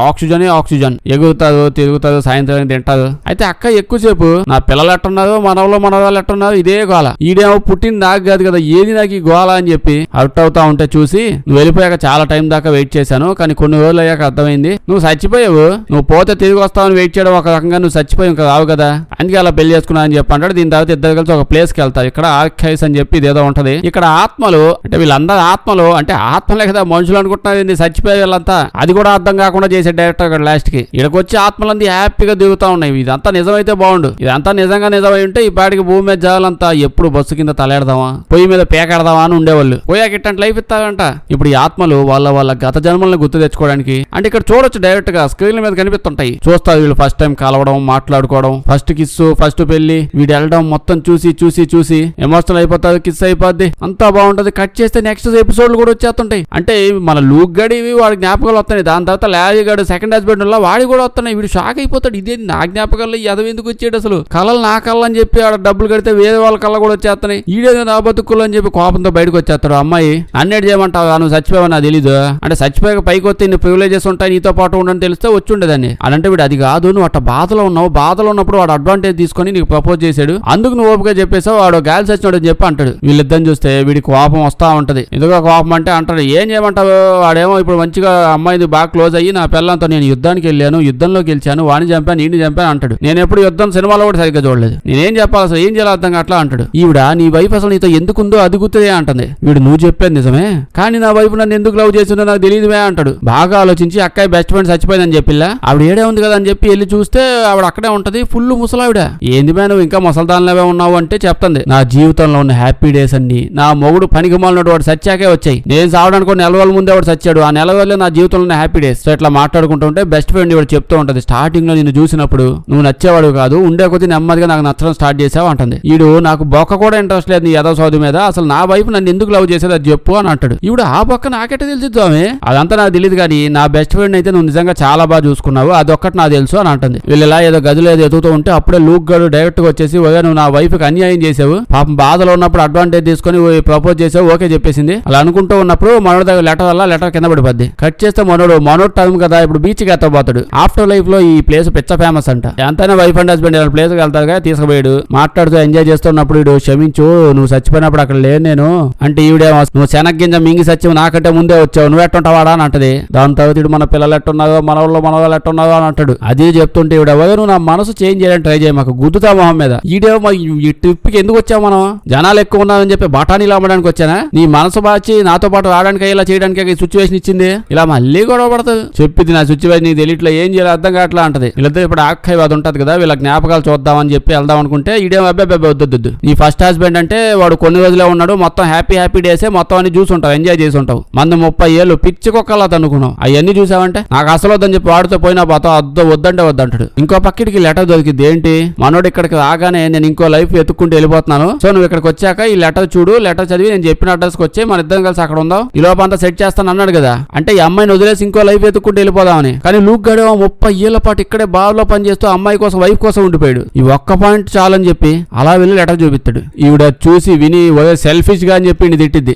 ఆక్సిజన్ ఎగురుతారు తిరుగుతారు, సాయంత్రం తింటారు. అయితే అక్క ఎక్కువసేపు నా పిల్లలు ఎట్టున్నారు, మనవాళ్ళు ఎట్టున్నారు, ఇదే గోల. ఈడేమో పుట్టింది నాకు కాదు కదా, ఏది నాకు ఈ గోల అని చెప్పి అవుట్ అవుతా ఉంటే చూసి నువ్వు వెళ్ళిపోయాక చాలా టైం దాకా వెయిట్ చేశాను, కానీ కొన్ని రోజులు అయ్యాక అర్థమైంది నువ్వు చచ్చిపోయావు, నువ్వు పోతే తిరిగి వస్తావని వెయిట్ చేయడం ఒక రకంగా, నువ్వు చచ్చిపోయి ఇంకా రావు కదా, అందుకే అలా పెళ్లి చేసుకున్నా అని చెప్పి అంటాడు. దీని తర్వాత ఇద్దరు కలిసి ఒక ప్లేస్ కి వెళ్తారు. ఇక్కడ ఆర్కైవ్స్ అని చెప్పి ఇదేదో ఉంటది. ఇక్కడ ఆత్మలు అంటే వీళ్ళందరూ ఆత్మలు అంటే ఆత్మలే కదా మనుషులు అనుకుంటున్నారు, చచ్చిపోయే వీళ్ళంతా. అది కూడా అర్థం కాకుండా చేసే డైరెక్టర్ ఇక్కడ లాస్ట్ కి ఇక్కడికి వచ్చి ఆత్మలంతా హ్యాపీగా దిగుతా ఉన్నాయి. ఇదంతా నిజమైతే బాగుండు, ఇదంతా నిజంగా నిజమై ఉంటే ఈ పాటికి భూమి మీద జాలంతా ఎప్పుడు బస్సు కింద తలేడదామా, పొయ్యి మీద పేకాడదామా అని ఉండేవాళ్ళు. పోయాక ఇట్టంటే లైఫ్ ఇస్తారంట. ఇప్పుడు ఈ ఆత్మలు వాళ్ళ గత జన్మలను గుర్తు తెచ్చుకోవడానికి అంటే ఇక్కడ చూడొచ్చు, డైరెక్ట్ గా స్క్రీన్ మీద కనిపిస్తుంటాయి. చూస్తారు వీళ్ళు ఫస్ట్ టైం కలవడం, మాట్లాడుకోవడం, ఫస్ట్ కిస్, ఫస్ట్ పెళ్లి, వీడు వెళ్ళడం మొత్తం చూసి ఎమోషనల్ అయిపోతారు, కిస్ అయిపోద్ది, అంతా బాగుంటది. కట్ చేస్తే నెక్స్ట్ ఎపిసోడ్లు కూడా వచ్చేస్తుంటాయి. అంటే మన లూక్ గడి వాడి జ్ఞాపకాలు వస్తున్నాయి. దాని తర్వాత లారీ గడు సెకండ్ హస్బెండ్ వల్ల వాడి కూడా వస్తున్నాయి. వీడు షాక్ అయిపోతాడు, ఇదే నా జ్ఞాపకాలు ఎదవ ఎందుకు వచ్చాడు అసలు, కళలు నా కళ్ళ అని చెప్పి ఆడ డబ్బులు కడితే వేరే వాళ్ళ కళ్ళ కూడా వచ్చేస్తున్నాయి, ఈడేదో నా బతుకులు అని చెప్పి కోపంతో బయటకు వచ్చేస్తాడు. అమ్మాయి అన్నేటి చేయమంటావు, నువ్వు చచ్చిపోయావు నాకు తెలీదు అంటే, చచ్చిపోయాక పైకి వస్తే నీ ప్రివిలేజెస్ ఉంటాయి, నీతో పాటు ఉండని తెలిస్తే వచ్చి ఉండేదాన్ని అని అంటే, వీడు అది కాదు, నువ్వు అట్ట బాధలో ఉన్నావు, బాధలో ఉన్నప్పుడు వాడు అడ్వాంటేజ్ తీసుకొని నీకు ప్రపోజ్ చేశాడు, అందుకు నువ్వు ఓపిక చెప్పేసావు, వాడు గాలి చచ్చినాడు అని చెప్పి అంటాడు. వీళ్ళిద్దరిని చూస్తే వీడికి కోపం వస్తా ఉంటది. ఎందుకో కోపం అంటే అంటాడు, ఏం చేయమంటావు, వాడేమో ఇప్పుడు మంచిగా అమ్మాయిది బాగా క్లోజ్ అయ్యి నా పిల్లలతో నేను యుద్ధానికి వెళ్ళాను, యుద్ధంలో గెలిచాను, వాడిని చంపాను, నీడిని చంపాను అంటాడు. నేను ఎప్పుడు యుద్ధం సినిమాలో కూడా సరిగ్గా చూడలేదు, నేనేం చెప్పాలి అసలు, ఏం చేయాలి అర్థం అట్లా అంటాడు. ఈవిడ నీ వైఫ్ అసలు నీతో ఎందుకుందో అది గుర్తుదే అంటుంది. వీడు నువ్వు చెప్పేది నిజమే, కానీ నా వైఫ్ నన్ను ఎందుకు లవ్ చేసిందో నాకు తెలియదుమే అంటాడు. బాగా ఆలోచించి అక్కాయి బెస్ట్ ఫ్రెండ్ చచ్చిపోయిందని చెప్పిల్లా, ఆవిడ ఏడే ఉంది కదా అని చెప్పి వెళ్ళి చూస్తే ఆవిడ అక్కడే ఉంటది, ఫుల్ ముసలావిడ. ఏంది మే నువ్వు ఇంకా ముసల్దానిలాగే ఉన్నావు అంటే చెప్తుంది, నా జీవితంలో ఉన్న హ్యాపీ డేస్ అన్ని నా మొగుడు పనికి మాలినోడు వాడు సచ్చాకే వచ్చాయి, నేను సావడానికి నెల రోజుల ముందే వాడు చచ్చాడు, ఆ నెల రోజులే నా జీవితంలో ఉన్న హ్యాపీ డేస్. సో ఇట్లా మాట్లాడుకుంటుంటే బెస్ట్ ఫ్రెండ్ వాడు చెప్తూ ఉంటది, స్టార్టింగ్ లో నిన్ను చూసినప్పుడు నువ్వు నచ్చేవాడు కాదు, ఉండే కొద్ది నెమ్మదిగా నాకు నచ్చడం స్టార్ట్ చేసావు అంటుంది. ఈడు నాకు బొక్క కూడా ఇంట్రెస్ట్ లేదు నీ యదవ సౌది మీద, అసలు నా వైపు నన్ను ఎందుకు లవ్ చేసేది అది చెప్పు అని అంటాడు. ఈవిడ ఆ పక్క నాకెట్ట తెలిసిద్దామే, అదంతా నాకు తెలియదు కానీ నా బెస్ట్ ఫ్రెండ్ అయితే నువ్వు నిజంగా చాలా బాగా చూసుకున్నావు, అదొక్కటి నాకు తెలుసు అని అంటుంది. వీళ్ళు ఇలా ఏదో గదిలో ఏదో ఎదుగుతూ ఉంటే అప్పుడే లూక్ గడు డైరెక్ట్ గా వచ్చేసి, నువ్వు నా వైఫ్ కి అన్యాయం చేసావు, పాపం బాధలో ఉన్నప్పుడు అడ్వాంటేజ్ తీసుకొని ప్రపోజ్ చేసావు, ఓకే చెప్పేసింది. అలా అనుకుంటూ ఉన్నప్పుడు మనోడు దగ్గర లెటర్ వల్ల లెటర్ కింద పడిపోద్ది. కట్ చేస్తే మనోడు టైం కదా ఇప్పుడు బీచ్ కి ఎత్తపోతాడు. ఆఫ్టర్ లైఫ్ లో ఈ ప్లేస్ పిచ్చ ఫేమస్ అంట, ఎంతైనా వైఫ్ అండ్ హస్బెండ్ ప్లేస్ కి వెళ్తారుగా, తీసుకుపోయాడు. మాట్లాడుతూ ఎంజాయ్ చేస్తున్నప్పుడు వీడు క్షమించు, నువ్వు చచ్చిపోయినప్పుడు అక్కడ లేను నేను అంటే, ఈవిడేమో నువ్వు శనగ్గింజ మింగి సత్యం నాకంటే ముందే వచ్చావు, నువ్వు ఎట్టుంటావాడా అని అంటది. దాని తర్వాత ఇడు మన పిల్లలు ఎట్టున్నావో మనవాళ్ళు ఎట్టున్నావో అని అంటాడు. అదే చెప్తుంటే ఈవిడ నువ్వు నా మనసు చేంజ్ చేయడానికి ట్రై చేయ, మాకు గుద్దుతా మొహం మీద, ఈడేమో ఈ ట్రిప్ కి ఎందుకు వచ్చావు, మనం జనాలు ఎక్కువ ఉన్నారని చెప్పి బఠానీలు అమ్మడానికి వచ్చానా, నీ మనసు బాచి నాతో పాటు రావడానికి ఇలా చేయడానికి సిచ్యువేషన్ ఇచ్చింది, ఇలా మళ్ళీ గొడవ పడుతుంది. చెప్పింది నా సిచ్యువేషన్ నీకు తెలియట్లే, ఏం చేయాలి అర్థం కావట్లా అంటది. వీళ్ళిద్దరు ఇప్పుడు ఆఖరి అది ఉంటది కదా, వీళ్ళ జ్ఞాపకాలు చూద్దామని చెప్పి వెళ్దాం అనుకుంటే ఈడేమో అబ్బాయి వద్దు, నీ ఫస్ట్ హస్బెండ్ అంటే వాడు కొన్ని రోజులే ఉన్నాడు, మొత్తం హ్యాపీ డేసే మొత్తం అన్ని చూసి ఉంటావు, ఎంజాయ్ చేసి ఉంటావు, మంది 30 ఏళ్ళు పిచ్చి కుక్కలా తనుకున్నావు, అవన్నీ చూసావంటే నాకు అసలు వద్దని చెప్పి వాడితో పోయినా పోతావు, వద్దంటే వద్దంటాడు. ఇంకో పక్కడికి లెటర్ దొరికింది, ఏంటి మనోడు ఇక్కడికి రాగానే నేను ఇంకో లైఫ్ ఎత్తుక్కుంటూ వెళ్ళిపోతున్నాను, సో నువ్వు ఇక్కడికి వచ్చాక ఈ లెటర్ చూడు, లెటర్ చదివి నేను చెప్పిన అడ్రస్ కి వచ్చి మన ఇద్దరం కలిసి అక్కడ ఉందాం, ఈ లోపంతా సెట్ చేస్తాను అన్నాడు కదా. అంటే ఈ అమ్మాయిని వదిలేసి ఇంకో లైఫ్ ఎత్తుక్కుంటూ వెళ్ళిపోదామని. కానీ లూక్ గడు 30 ఏళ్ల పాటు ఇక్కడే బార్లో పనిచేస్తూ అమ్మాయి కోసం వైఫ్ కోసం ఉండిపోయాడు. ఈ ఒక్క పాయింట్ చాలని చెప్పి అలా వెళ్ళి లెటర్ చూపిస్తాడు. ఈవిడ చూసి విని సెల్ఫిష్ గా అని చెప్పి తిట్టిద్ది.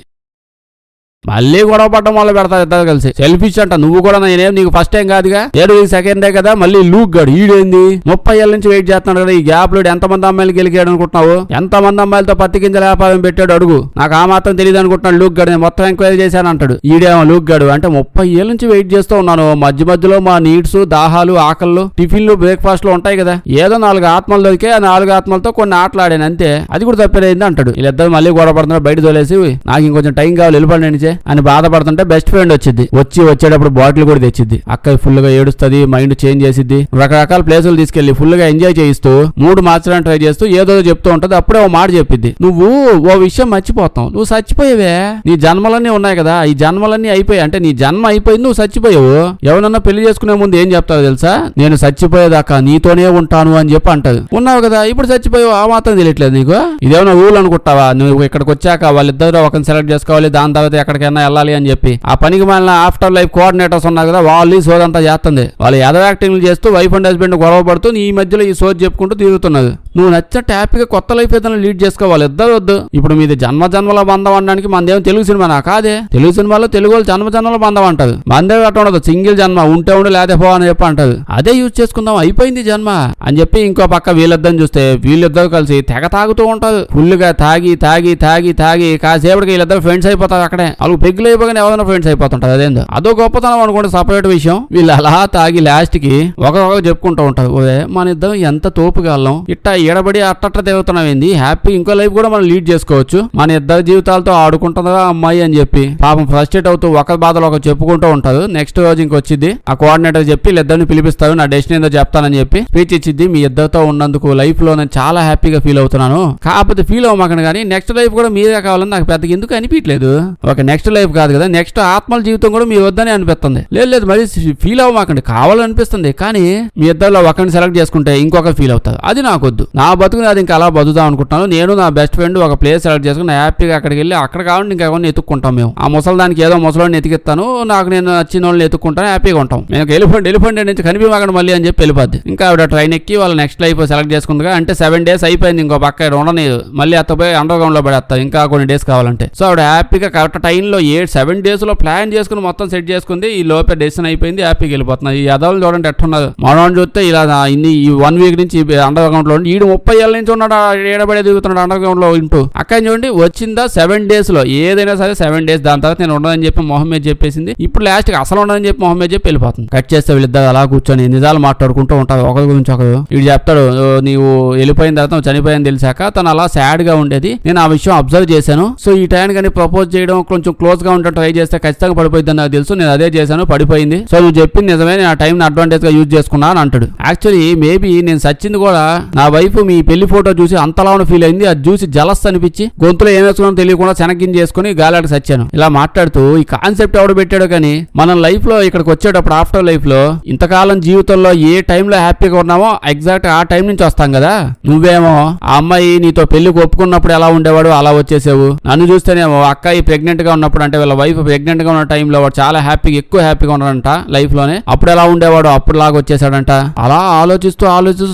మళ్ళీ గొడవ పడడం వల్ల పెడతారు ఇద్దరు కలిసి. సెల్ఫిష్ అంట, నువ్వు కూడా నేనేం నీకు ఫస్ట్ టైం కాదుగా, ఏడు సెకండ్ డే కదా. మళ్ళీ లూక్ గడు ఈడేంది 30 ఏళ్ళ నుంచి వెయిట్ చేస్తున్నాడు కదా, ఈ గ్యాప్ లో ఎంతమంది అమ్మాయిలు గెలికాడు అనుకుంటున్నావు, ఎంతమంది అమ్మాయిలతో పత్తి గింజల వ్యాపారం పెట్టాడు అడుగు, నాకు ఆ మాత్రం తెలియదు అనుకుంటున్నాడు లూక్ గడు, నేను మొత్తం ఎంక్వైరీ చేశాను అంటాడు. ఈడేమో లూక్ గడు అంటే 30 ఏళ్ళ నుంచి వెయిట్ చేస్తూ ఉన్నాను, మధ్య మధ్యలో మా నీడ్స్, దాహాలు, ఆకళ్ళు, టిఫిన్లు, బ్రేక్ఫాస్ట్ లో ఉంటాయి కదా, ఏదో 4 ఆత్మలు దొరికే, ఆ 4 ఆత్మలతో కొన్ని ఆటలాడాను అంతే, అది కూడా తప్పేదైంది అంటాడు. వీళ్ళిద్దరు మళ్ళీ గొడవ పడుతున్నారు, బయట తోలేసి నాకు ఇంకొంచెం టైం కావాలి వెళ్ళిపండి అని బాధపడుతుంటే బెస్ట్ ఫ్రెండ్ వచ్చేటప్పుడు బాటిల్ కూడా తెచ్చిద్ది. అక్క ఫుల్ గా ఏడుస్తుంది, మైండ్ చేంజ్ చేసిద్ది, రకరకాల ప్లేసులు తీసుకెళ్లి ఫుల్ గా ఎంజాయ్ చేయిస్తూ మూడు మార్చడానికి ట్రై చేస్తూ ఏదో చెప్తూ ఉంటది. అప్పుడే ఓ మాట చెప్పిద్ది, నువ్వు ఓ విషయం మర్చిపోతావు, నువ్వు చచ్చిపోయేవే, నీ జన్మలన్నీ ఉన్నాయి కదా, ఈ జన్మలన్నీ అయిపోయాయి, అంటే నీ జన్మ అయిపోయింది, నువ్వు చచ్చిపోయావు, ఎవరన్నా పెళ్లి చేసుకునే ముందు ఏం చెప్తావు తెలుసా, నేను చచ్చిపోయేదాకా నీతోనే ఉంటాను అని చెప్పి అంటది. ఉన్నావు కదా, ఇప్పుడు చచ్చిపోయావు, ఆ మాత్రం తెలియట్లేదు నీకు, ఇదేమన్నా ఊళ్ళు అనుకుంటావా, నువ్వు ఇక్కడికి వచ్చాక వాళ్ళిద్దరు ఒకరిని సెలెక్ట్ చేసుకోవాలి, దాని తర్వాత ఎక్కడికైనా వెళ్ళాలి అని చెప్పి ఆ పనికి మాలిన ఆఫ్టర్ లైఫ్ కోఆర్డినేటర్స్ ఉన్నారు కదా, వాళ్ళు సోదంతా చేస్తుంది, వాళ్ళు ఎదో యాక్టింగ్లు చేస్తూ వైఫ్ అండ్ హస్బెండ్ గొడవ పడుతూ ఈ మధ్యలో ఈ సోది చెప్పుకుంటూ తిరుగుతున్నది. నువ్వు నచ్చినట్టు హ్యాపీగా కొత్త లైఫ్ ఏదైనా లీడ్ చేసుకోవాలి. ఇద్దరు వద్దు. ఇప్పుడు మీది జన్మల బంధం అనడానికి మనదేమో తెలుగు సినిమా నా కాదే. తెలుగు సినిమాలో తెలుగు వాళ్ళు జన్మల బంధం అంటది. బంధం అట్లా ఉండదు. సింగిల్ జన్మ ఉంటే ఉండి లేదే పో అని చెప్పి అంటది. అదే యూజ్ చేసుకుందాం, అయిపోయింది జన్మ అని చెప్పి ఇంకో పక్క వీళ్ళిద్దరిని చూస్తే వీళ్ళిద్దరు కలిసి తెగ తాగుతూ ఉంటారు. ఫుల్గా తాగి తాగి తాగి తాగి కాసేపటికి వీళ్ళిద్దరు ఫ్రెండ్స్ అయిపోతారు. అక్కడే వాళ్ళు పెగ్గులు అయిపోగానే ఎవరైనా ఫ్రెండ్స్ అయిపోతుంటారు. అదేందో అదో గొప్పతనం అనుకోండి, సపరేట్ విషయం. వీళ్ళు అలా తాగి లాస్ట్ కి ఒకరొకరు చెప్పుకుంటూ ఉంటారు, ఓదే మన ఇద్దరం ఎంత తోపుగాళ్ళం, ఇట్టా ఈడబడి అట్టట్ట తిరుగుతున్నాం ఏంది, హ్యాపీ ఇంకో లైఫ్ కూడా మనం లీడ్ చేసుకోవచ్చు, మన ఇద్దరు జీవితాలతో ఆడుకుంటుందా అమ్మాయి అని చెప్పి పాపం ఫ్రస్ట్రేట్ అవుతూ ఒకరి బాధలు ఒకరు చెప్పుకుంటూ ఉంటారు. నెక్స్ట్ రోజు ఇంకొచ్చిద్ది ఆ కోఆర్డినేటర్ చెప్పి వీళ్ళిద్దరిని పిలిపిస్తారు, నా డెస్టినీ ఏదో చెప్తానని చెప్పి స్పీచ్ ఇచ్చిద్ది. మీ ఇద్దరితో ఉన్నందుకు లైఫ్ లో నేను చాలా హ్యాపీగా ఫీల్ అవుతున్నాను, కాకపోతే ఫీల్ అవ్వమాకండి కానీ నెక్స్ట్ లైఫ్ కూడా మీరే కావాలని నాకు పెద్దగా ఎందుకు అనిపించలేదు. ఒక నెక్స్ట్ లైఫ్ కాదు కదా, నెక్స్ట్ ఆత్మల జీవితం కూడా మీ వద్దని అనిపిస్తుంది. లేదు మరి ఫీల్ అవ్వమాకండి, కావాలనిపిస్తుంది కానీ మీ ఇద్దరిలో ఒకరిని సెలెక్ట్ చేసుకుంటే ఇంకొకరు ఫీల్ అవుతారు. అది నాకు వద్దు. నా బతుకుని అది ఇంకా అలా బతుకుదాం అనుకుంటున్నాను. నేను నా బెస్ట్ ఫ్రెండ్ ఒక ప్లేస్ సెలెక్ట్ చేసుకుని హ్యాపీగా అక్కడికి వెళ్ళి అక్కడ కావాలంటే ఇంకా ఎవరిని ఎత్తుక్కుంటాం. మేము ఆ ముసలి దానికి ఏదో ముసలిని ఎతికిస్తాను, నాకు నేను నచ్చిన వాళ్ళని ఎత్తుక్కుంటాను, హ్యాపీగా ఉంటాం. మేము వెళ్ళిపోండి నుంచి కనిపించకండి మళ్ళీ అని చెప్పి వెళ్ళిపోద్ది. ఇంకా ఆవిడ ట్రైన్ ఎక్కి వాళ్ళ నెక్స్ట్ లైఫ్ సెలెక్ట్ చేసుకుందిగా. అంటే 7 days అయిపోయింది, ఇంకో పక్క ఉండలేదు, మళ్ళీ అత్తపోయి అండర్ గ్రౌండ్ లో పడేస్తాం ఇంకా కొన్ని డేస్ కావాలంటే. సో ఆవిడ హ్యాపీగా కరెక్ట్ టైంలో 7 days లో ప్లాన్ చేసుకుని మొత్తం సెట్ చేసుకుంది. ఈ లోపే డెసిషన్ అయిపోయింది, హ్యాపీగా వెళ్ళిపోతున్నారు. ఈ యదవులు చూడండి ఎట్టున్నారు. మనోని చూస్తే ఇలా ఈ 1 week నుంచి అండర్ గ్రౌండ్ లో ఈడు 30 ఏళ్ళ నుంచి ఉన్నాడు, ఏడబడే దిగుతున్నాడు అండర్ గ్రౌండ్ లో ఇంటూ. అక్కడ చూడండి వచ్చిందా 7 days లో, ఏదైనా సరే 7 days, దాని తర్వాత నేను ఉండదని చెప్పి మొహమ్మద్ చెప్పేసింది. ఇప్పుడు లాస్ట్ కి అసలు ఉండదని చెప్పి మొహమ్మద్ చెప్పి వెళ్ళిపోతుంది. కట్ చేస్తే వీళ్ళిద్దరు అలా కూర్చొని నిజాలు మాట్లాడుకుంటూ ఉంటారు ఒకరి గురించి ఒకరు. వీడు చెప్తాడు, నీవు వెళ్ళిపోయిన తర్వాత చనిపోయింది తెలిసాక తను అలా సాడ్ గా ఉండేది, నేను ఆ విషయం అబ్జర్వ్ చేశాను. సో ఈ టైం కానీ ప్రపోజ్ చేయడం కొంచెం క్లోజ్ గా ఉంటే ట్రై చేస్తే ఖచ్చితంగా పడిపోయింది నాకు తెలుసు, నేను అదే చేశాను, పడిపోయింది. సో నువ్వు చెప్పింది నిజమే, నేను ఆ టైం అడ్వాంటేజ్ గా యూజ్ చేసుకున్నా అని అంటాడు. యాక్చువల్లీ మేబీ నేను సచ్చింది కూడా నా వైఫ్ మీ పెళ్లి ఫోటో చూసి అంతలా ఫీల్ అయింది, అది చూసి జలస్ అనిపించి గొంతులో ఏం వేసుకున్నానో తెలియకుండా శనకింగ్ చేసుకుని గాలాడి సచ్చాను. ఇలా మాట్లాడుతూ ఈ కాన్సెప్ట్ ఎవడు పెట్టాడో కానీ మనం లైఫ్ లో ఇక్కడికి వచ్చేటప్పుడు ఆఫ్టర్ లైఫ్ లో ఇంతకాలం జీవితంలో ఏ టైంలో హ్యాపీగా ఉన్నామో ఎగ్జాక్ట్ ఆ టైం నుంచి వస్తాం కదా. నువ్వేమో ఆ అమ్మాయి నీతో పెళ్లికి ఒప్పుకున్నప్పుడు ఎలా ఉండేవాడు అలా వచ్చేసావు, నన్ను చూస్తేనేమో అక్కాయి ప్రెగ్నెంట్ గా ఉన్నప్పుడు అంటే వీళ్ళ వైఫ్ ప్రెగ్నెంట్ గా ఉన్న టైంలో వాడు చాలా హ్యాపీగా ఎక్కువ హ్యాపీగా ఉన్నాడంట లైఫ్ లోనే, అప్పుడు ఎలా ఉండేవాడు అప్పుడు లాగా వచ్చేసాడంట. అలా ఆలోచిస్తూ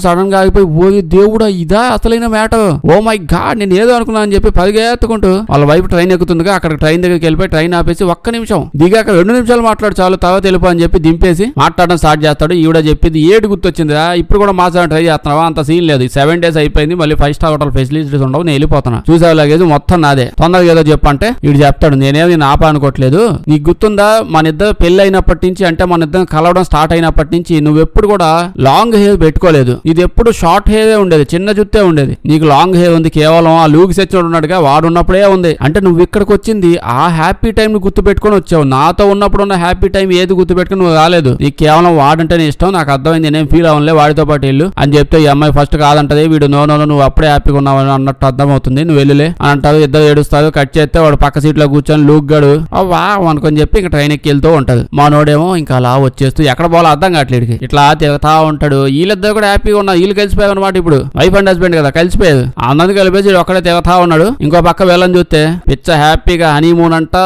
సడన్ గా ఆగిపోయి ఓ దేవుడా ఇదా అసలైన మ్యాటర్, ఓ మై గాడ్ నేను ఏదో అనుకున్నా అని చెప్పి పరిగెత్తుకుంటూ వాళ్ళ వైఫ్ ట్రైన్ ఎక్కుతుందిగా. అక్కడ ట్రైన్ దగ్గరికి వెళ్ళిపోయి ట్రైన్ ఆపేసి 1 నిమిషం దిగాక 2 నిమిషాలు మాట్లాడు చాలు, తర్వాత వెళ్ళిపో అని చెప్పి దింపేసి మాట్లాడడం స్టార్ట్ చేస్తాడు. ఈవిడ చెప్పింది ఏడు గుర్తొచ్చిందిరా, ఇప్పుడు కూడా మాట్లాడడం ట్రై చేస్తున్నావా, అంత సీన్ లేదు, 7 days అయిపోయింది, మళ్ళీ 5 star హోటల్ ఫెసిలిటీస్ ఉండవు, నేను వెళ్ళిపోతున్నా, చూసావు లగేజ్ మొత్తం నాదే, తొందరగా ఏదో చెప్పంటే వీడు చెప్తాడు నేను ఆపా అనుకోవట్లేదు, నీకు గుర్తుందా మన ఇద్దరు పెళ్లి అయినప్పటి నుంచి, అంటే మన ఇద్దరు కలవడం స్టార్ట్ అయినప్పటి నుంచి నువ్వెప్పుడు కూడా లాంగ్ హెయిర్ పెట్టుకోలేదు, ఇది ఎప్పుడు షార్ట్ హెయిరే ఉండేది, చిన్న జుత్తే ఉండేది, నీకు లాంగ్ హెయిర్ ఉంది కేవలం ఆ లూకి సెచ్చోడు ఉన్నాడుగా వాడు ఉన్నప్పుడే ఉంది. అంటే నువ్వు ఇక్కడికి వచ్చింది ఆ హ్యాపీ టైం ను గుర్తు పెట్టుకుని వచ్చావు, నాతో ఉన్నప్పుడు ఉన్న హ్యాపీ టైం ఏది గుర్తు పెట్టుకుని నువ్వు రాలేదు, నీకు కేవలం వాడంటేనే ఇష్టం, నాకు అర్థమైంది, నేను ఫీల్ అవ్వలే వాడితో పాటు వెళ్ళు అని చెప్తే ఈ అమ్మాయి ఫస్ట్ కాదంటది, వీడు నో నువ్వు అప్పుడే హ్యాపీగా ఉన్నావు అన్నట్టు అర్థమవుతుంది, నువ్వు వెళ్ళలే అని అంటారు. ఇద్దరు ఏడుస్తారు. కట్ చేస్తే వాడు పక్క సీట్ లో కూర్చొని లూక్ గడు వా అనుకొని చెప్పి ఇంకా ట్రైన్ ఎక్కి వెళ్తూ ఉంటది. మనోడేమో ఇంకా అలా వచ్చేస్తూ ఎక్కడ పోవాలో అర్థం కావట్లేదు, ఇట్లా తిరుగుతా ఉంటాడు. వీళ్ళిద్దరు కూడా హ్యాపీగా ఉన్నారు, వీళ్ళు కలిసిపోయారు అనమాట. ఇప్పుడు వైఫ్ అండ్ హస్బెండ్ కదా కలిసిపోయారు, అన్నది కలిపేసి ఒక్కడే తిరుగుతా ఉన్నాడు. ఇంకో పక్క వెళ్ళని చూస్తే పిచ్చ హ్యాపీగా హనీమూన్ అంట,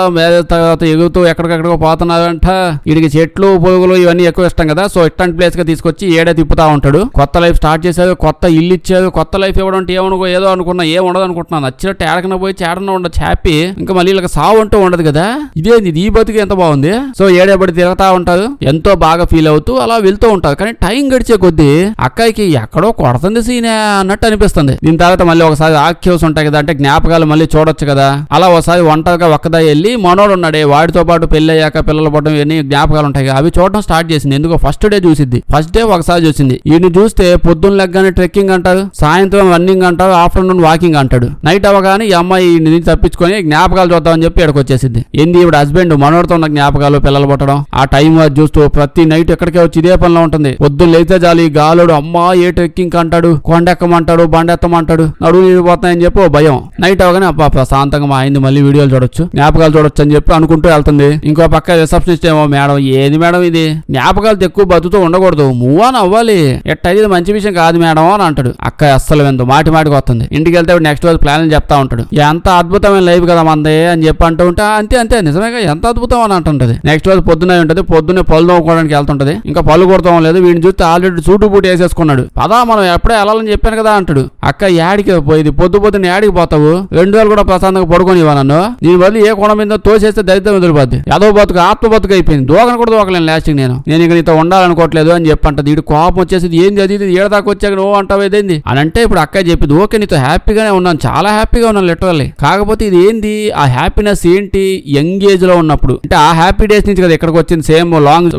తర్వాత ఎగురుతూ ఎక్కడికెక్కడికో పోతున్నారంట. వీడికి చెట్లు పురుగులు ఇవన్నీ ఎక్కువ ఇష్టం కదా, సో ఇట్లాంటి ప్లేస్ గా తీసుకొచ్చి ఏడే తిప్పుతా ఉంటాడు. కొత్త లైఫ్ స్టార్ట్ చేశారు, కొత్త ఇల్లు ఇచ్చారు, కొత్త లైఫ్ ఇవ్వడం అంటే ఏదో అనుకున్నా ఏం ఉండదు అనుకుంటున్నాను, నచ్చినట్టు ఏడకన పోయి చేడన ఉండొచ్చు హ్యాపీ, ఇంకా మళ్ళీ ఇలా సావు అంటూ ఉండదు కదా, ఇదేంది ఈ బతుకు ఎంత బాగుంది. సో ఏడేపడి తిరుగుతా ఉంటారు, ఎంతో బాగా ఫీల్ అవుతూ అలా వెళ్తూ ఉంటారు. కానీ టైం గడిచే కొద్దీ అక్కాయికి ఎక్కడో కొడుతుంది సీనే అన్నట్టు అనిపిస్తుంది. దీని తర్వాత మళ్ళీ ఒకసారి ఆక్యూస్ ఉంటాయి కదా, అంటే జ్ఞాపకాలు మళ్ళీ చూడొచ్చు కదా, అలా ఒకసారి ఒంటరిగా ఒక్కదా వెళ్ళి మనోడు ఉన్నాడే వాడితో పాటు పెళ్లి అయ్యాక పిల్లలు పడడం ఇవన్నీ జ్ఞాపకాలు ఉంటాయి అవి చూడడం స్టార్ట్ చేసింది. ఎందుకో ఫస్ట్ డే చూసిద్ది, ఫస్ట్ డే ఒకసారి చూసింది. ఈయన చూస్తే పొద్దున్న లెగ్గానే ట్రెక్కింగ్ అంటారు, సాయంత్రం రన్నింగ్ అంటారు, ఆఫ్టర్నూన్ వాకింగ్ అంటాడు. నైట్ అవగానే ఈ అమ్మాయి తప్పించుకొని జ్ఞాపకాలు చూద్దామని చెప్పి ఇక్కడికి వచ్చేసింది. ఏంది ఇప్పుడు హస్బెండ్ మనోడితో ఉన్న జ్ఞాపకాలు పిల్లలు పట్టడం, ఆ టైం చూస్తూ ప్రతి నైట్ ఎక్కడికే వచ్చి ఇదే పనిలో ఉంటుంది. పొద్దున్న లేతే జాలి గాలుడు అమ్మా ఏ ట్రెక్కింగ్ అంటాడు, కొండెక్కమంటాడు, బండెత్తమంటాడు, నడువు నిలిపోతాయని చెప్పి భయం. నైట్ అవగానే అబ్బా ప్రశాంతంగా మా అయింది మళ్ళీ వీడియోలు చూడొచ్చు, జ్ఞాపకాలు చూడొచ్చు అని చెప్పి అనుకుంటూ వెళ్తుంది. ఇంకో పక్క రిసెప్షనిస్ట్ ఏమో మేడం ఏది మేడం ఇది జ్ఞాపకాలు ఎక్కువ బతుకుతూ ఉండకూడదు, మూవ్ ఆన్ అవ్వాలి, ఎట్టయితే మంచి విషయం కాదు మేడం అని అంటాడు. అక్క అస్సలు విందు మాటికి వస్తుంది. ఇంటికి వెళ్తే నెక్స్ట్ రోజు ప్లాన్ చెప్తా ఉంటాడు, ఎంత అద్భుతమైన లైఫ్ కదా మంది అని చెప్పి అంటూ ఉంటే అంతే నిజమేగా ఎంత అద్భుతం అని అంటుంటది. నెక్స్ట్ రోజు పొద్దునే ఉంటది, పొద్దున్నే పళ్ళు తోముకోవడానికి వెళ్తుంటది. ఇంకా పళ్ళు కొడతాం లేదు, వీడిని చూస్తే ఆల్రెడీ సూటు బూట్ వేసేసుకున్నాడు. పదా మనం ఎప్పుడే వెళ్ళాలని వెళ్ళిపోతానని చెప్పాను కదా అంటాడు. అక్క యాడికి పోయింది, పొద్దున యాడికి పోతావు, 2 రోజులు కూడా ప్రశాంతంగా పడుకొని ఇవ్వ నన్ను, దీని బదులు ఏ కొన మీద తోసేస్తే దరిద్రం వదిలిపోద్ది, ఏదో బతుకు ఆత్మ బతుకు అయిపోయింది, దూకను కూడా దూకలేను లాస్ట్కి నేను ఇక నీతో ఉండాలనుకోవట్లేదు అని చెప్పంటది. వీడు కోపం వచ్చేసి ఏంది అది ఏడదాకా వచ్చాక నువ్వు అంటావు ఏదేంది అని అంటే ఇప్పుడు అక్క చెప్పింది ఓకే నీతో హ్యాపీగానే ఉన్నాను, చాలా హ్యాపీగా ఉన్నాను లిటరల్లీ, కాకపోతే ఇది ఏంది ఆ హ్యాపీనెస్ ఏంటి యంగ్ ఏజ్ లో ఉన్నప్పుడు, అంటే ఆ హ్యాపీ డేస్ నుంచి కదా ఇక్కడికి వచ్చింది సేమ్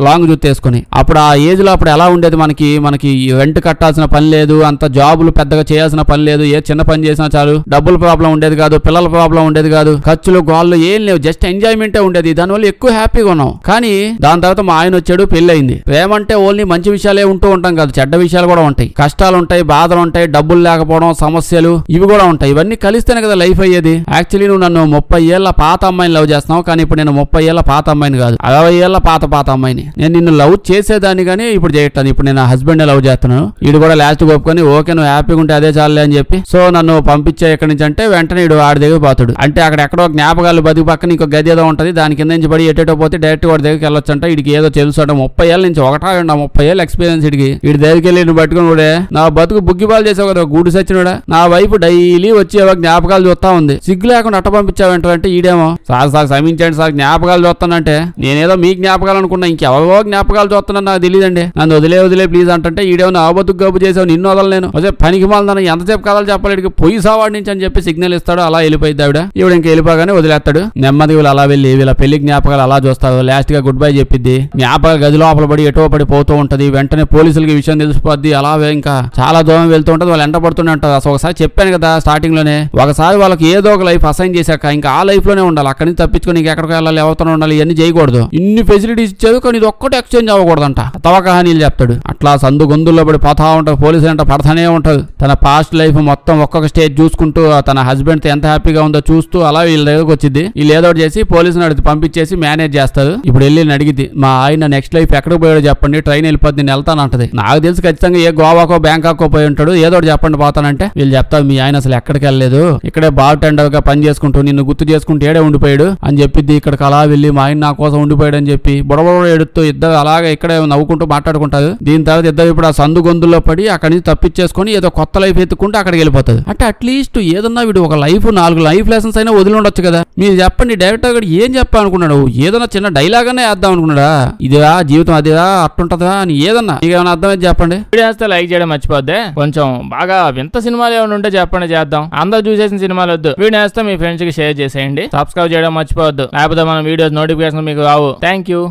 లాంగ్ జూత్ వేసుకుని. అప్పుడు ఆ ఏజ్ లో అప్పుడు ఎలా ఉండేది, మనకి రెంట్ కట్టాల్సిన పని లేదు, అంత జాబులు పెద్దగా చేయాల్సిన పని లేదు, ఏ చిన్న పని చేసినా చాలు, డబ్బుల ప్రాబ్లం ఉండేది కాదు, పిల్లల ప్రాబ్లం ఉండేది కాదు, ఖర్చులు గోళ్ళు ఏం లేవు, జస్ట్ ఎంజాయ్మెంటే ఉండేది, దానివల్ల ఎక్కువ హ్యాపీగా ఉన్నాం. కానీ దాని తర్వాత మా ఆయన వచ్చాడు, పెళ్లి అయింది. ప్రేమ అంటే ఓన్లీ మంచి విషయాలే ఉంటూ ఉంటాం కాదు, చెడ్డ విషయాలు కూడా ఉంటాయి, కష్టాలు ఉంటాయి, బాధలు ఉంటాయి, డబ్బులు లేకపోవడం, సమస్యలు ఇవి కూడా ఉంటాయి. ఇవన్నీ కలిస్తేనే కదా లైఫ్ అయ్యేది. యాక్చువల్లీ నువ్వు నన్ను 30 ఏళ్ల పాత అమ్మాయిని లవ్ చేస్తున్నావు, కానీ ఇప్పుడు నేను 30 ఏళ్ల పాత అమ్మాయిని కాదు, 60 ఏళ్ల పాత అమ్మాయిని. నేను నిన్ను లవ్ చేసేదాన్ని కానీ ఇప్పుడు చేయట్లేదు, ఇప్పుడు నేను హస్బెండ్ లవ్ చేస్తున్నాను. వీడు కూడా లాస్ట్ ఒప్పుకొని ఓకే నువ్వు హ్యాపీగా ఉంటే అదే చాలే అని చెప్పి సో నన్ను పంపించే ఎక్కడి నుంచి అంటే వెంటనే వీడు ఆడి దగ్గర పోతాడు. అంటే అక్కడ ఎక్కడో జ్ఞాపకాలు బతుకు పక్కన ఇంకో గది ఏదో ఉంటుంది, దాని కింద నుంచి పడి ఎటో పోతే డైరెక్ట్ వాడి దగ్గరికి వెళ్ళొచ్చు అంట. వీడికి ఏదో తెలుసు అంట, 30 ఏళ్ళ నుంచి 30 ఏళ్ళ ఎక్స్పీరియన్స్ వీడికి దగ్గరికి వెళ్ళి పట్టుకుని కూడా నా బతుకు బుగ్గిబాలు చేసావు కదా గూడు సచ్చినోడా, నా వైపు డైలీ వచ్చి జ్ఞాపకాలు చూస్తా ఉంది, సిగ్గు లేకుండా అట్ట పంపించావంటే ఈడేమో సార్ క్షమించండి సార్ జ్ఞాపకాలు చూస్తానంటే నేనేదో మీ జ్ఞాపకాలు అనుకున్నా, ఇంకెవరో జ్ఞాపకాలు చూస్తున్నా నాకు తెలియదండి, నన్ను వదిలే ప్లీజ్ అంటే ఈడేమో నా బతుకు గబ్బు చేసావు, నిన్ను వదలలేను, అదే పనికి మాలను ఎంతసేపు కథలు చెప్పలేడికి పొయ్యి సావాడి నుంచి అని చెప్పి సిగ్నల్ ఇస్తాడు. అలా వెళ్ళిపోయింది ఆవిడ. ఈవిడ ఇంకా వెళ్ళిపోగానే వదిలేస్తాడు. నెమ్మది వీళ్ళు అలా వెళ్ళి వీళ్ళ పెళ్లి జ్ఞాపకాలు అలా చూస్తారు. లాస్ట్ గా గుడ్ బై చెప్పిద్ది. జ్ఞాపకాలు గది లోపల పడి ఎటో పడి పోతూ ఉంటది. వెంటనే పోలీసులకి విషయం తెలిసిపోద్ది. అలా ఇంకా చాలా దూరం వెళ్తూ ఉంటది. వాళ్ళు ఎంట పడుతూనే ఉంటారు. అసలు ఒకసారి చెప్పాను కదా స్టార్టింగ్ లోనే, ఒకసారి వాళ్ళకి ఏదో ఒక లైఫ్ అసైన్ చేశాక ఇంకా ఆ లైఫ్ లోనే ఉండాలి, అక్కడి నుంచి తప్పించుకొని ఇంకా ఎక్కడికి వెళ్ళాలి, ఎవరితో ఉండాలి, ఇవన్నీ చేయకూడదు. ఇన్ని ఫెసిలిటీస్ ఇచ్చారు కానీ ఇది ఒక్కటి ఎక్స్చేంజ్ అవ్వకూడదంట. తవకహానీలు చెప్తాడు. అట్లా సందు గొంతుల్లో పడి పోతా ఉంటారు. పోలీసులు అంటే పడతానే ఉంటారు. తన పాస్ట్ లైఫ్ మొత్తం ఒక్కొక్క స్టేజ్ చూసుకుంటూ తన హస్బెండ్ తో ఎంత హ్యాపీగా ఉందో చూస్తూ అలా వీళ్ళ దగ్గరకు వచ్చింది. వీళ్ళు ఏదో చేసి పోలీసుని అడిగి పంపించేసి మేనేజ్ చేస్తారు. ఇప్పుడు వెళ్ళి అడిగిద్ది, మా ఆయన నెక్స్ట్ లైఫ్ ఎక్కడికి పోయాడో చెప్పండి, ట్రైన్ వెళ్ళిపోద్ది, నేను వెళ్తానంటది. నాకు తెలిసి ఖచ్చితంగా ఏ గోవాకో బ్యాంకాకో పోయి ఉంటాడు, ఏదో చెప్పండి పోతానంటే వీళ్ళు చెప్తారు మీ ఆయన అసలు ఎక్కడికి వెళ్ళలేదు, ఇక్కడే బార్ టెండర్ గా పని చేసుకుంటూ నిన్ను గుర్తు చేసుకుంటూ ఏడే ఉండిపోయాడు అని చెప్పిద్ది. ఇక్కడికి అలా వెళ్ళి మా ఆయన నా కోసం ఉండిపోయాడు అని చెప్పి బుడబుడ ఎడుతూ ఇద్దరు అలాగే ఇక్కడే నవ్వుకుంటూ మాట్లాడుకుంటారు. దీని తర్వాత ఇద్దరు ఇప్పుడు ఆ సందు గొంతుల్లో పడి అక్కడి నుంచి తప్పించేసుకొని ఏదో కొత్త లైఫ్ ఎత్తుకుంటూ అక్కడికి వెళ్ళిపోతుంది. అంటే అట్లీస్ట్ ఏదన్నా వీడు ఒక 4 లైఫ్ లెసన్స్ అయినా వదిలి ఉండొచ్చు కదా. మీరు చెప్పండి డైరెక్టర్ గారు ఏం చెప్పాలనుకున్నాడు, ఏదన్నా చిన్న డైలాగ్ అనే వేద్దాం అనుకున్నాడా, ఇదిరా జీవితం అదిరా అట్టుంటదా అని ఏదన్నా మీకేమైనా అర్థమైంది చెప్పండి. వీడియో లైక్ చేయడం మర్చిపోద్దే, కొంచెం బాగా వింత సినిమాలు ఏమైనా ఉంటే చెప్పండి చేద్దాం, అందరూ చూసేసిన సినిమాలు వద్దు. వీడియో వేస్తే మీ ఫ్రెండ్స్ కి షేర్ చేసేయండి, సబ్స్క్రైబ్ చేయడం మర్చిపోవద్దు, లేకపోతే మన వీడియోస్ నోటిఫికేషన్ మీకు రావు. Thank you.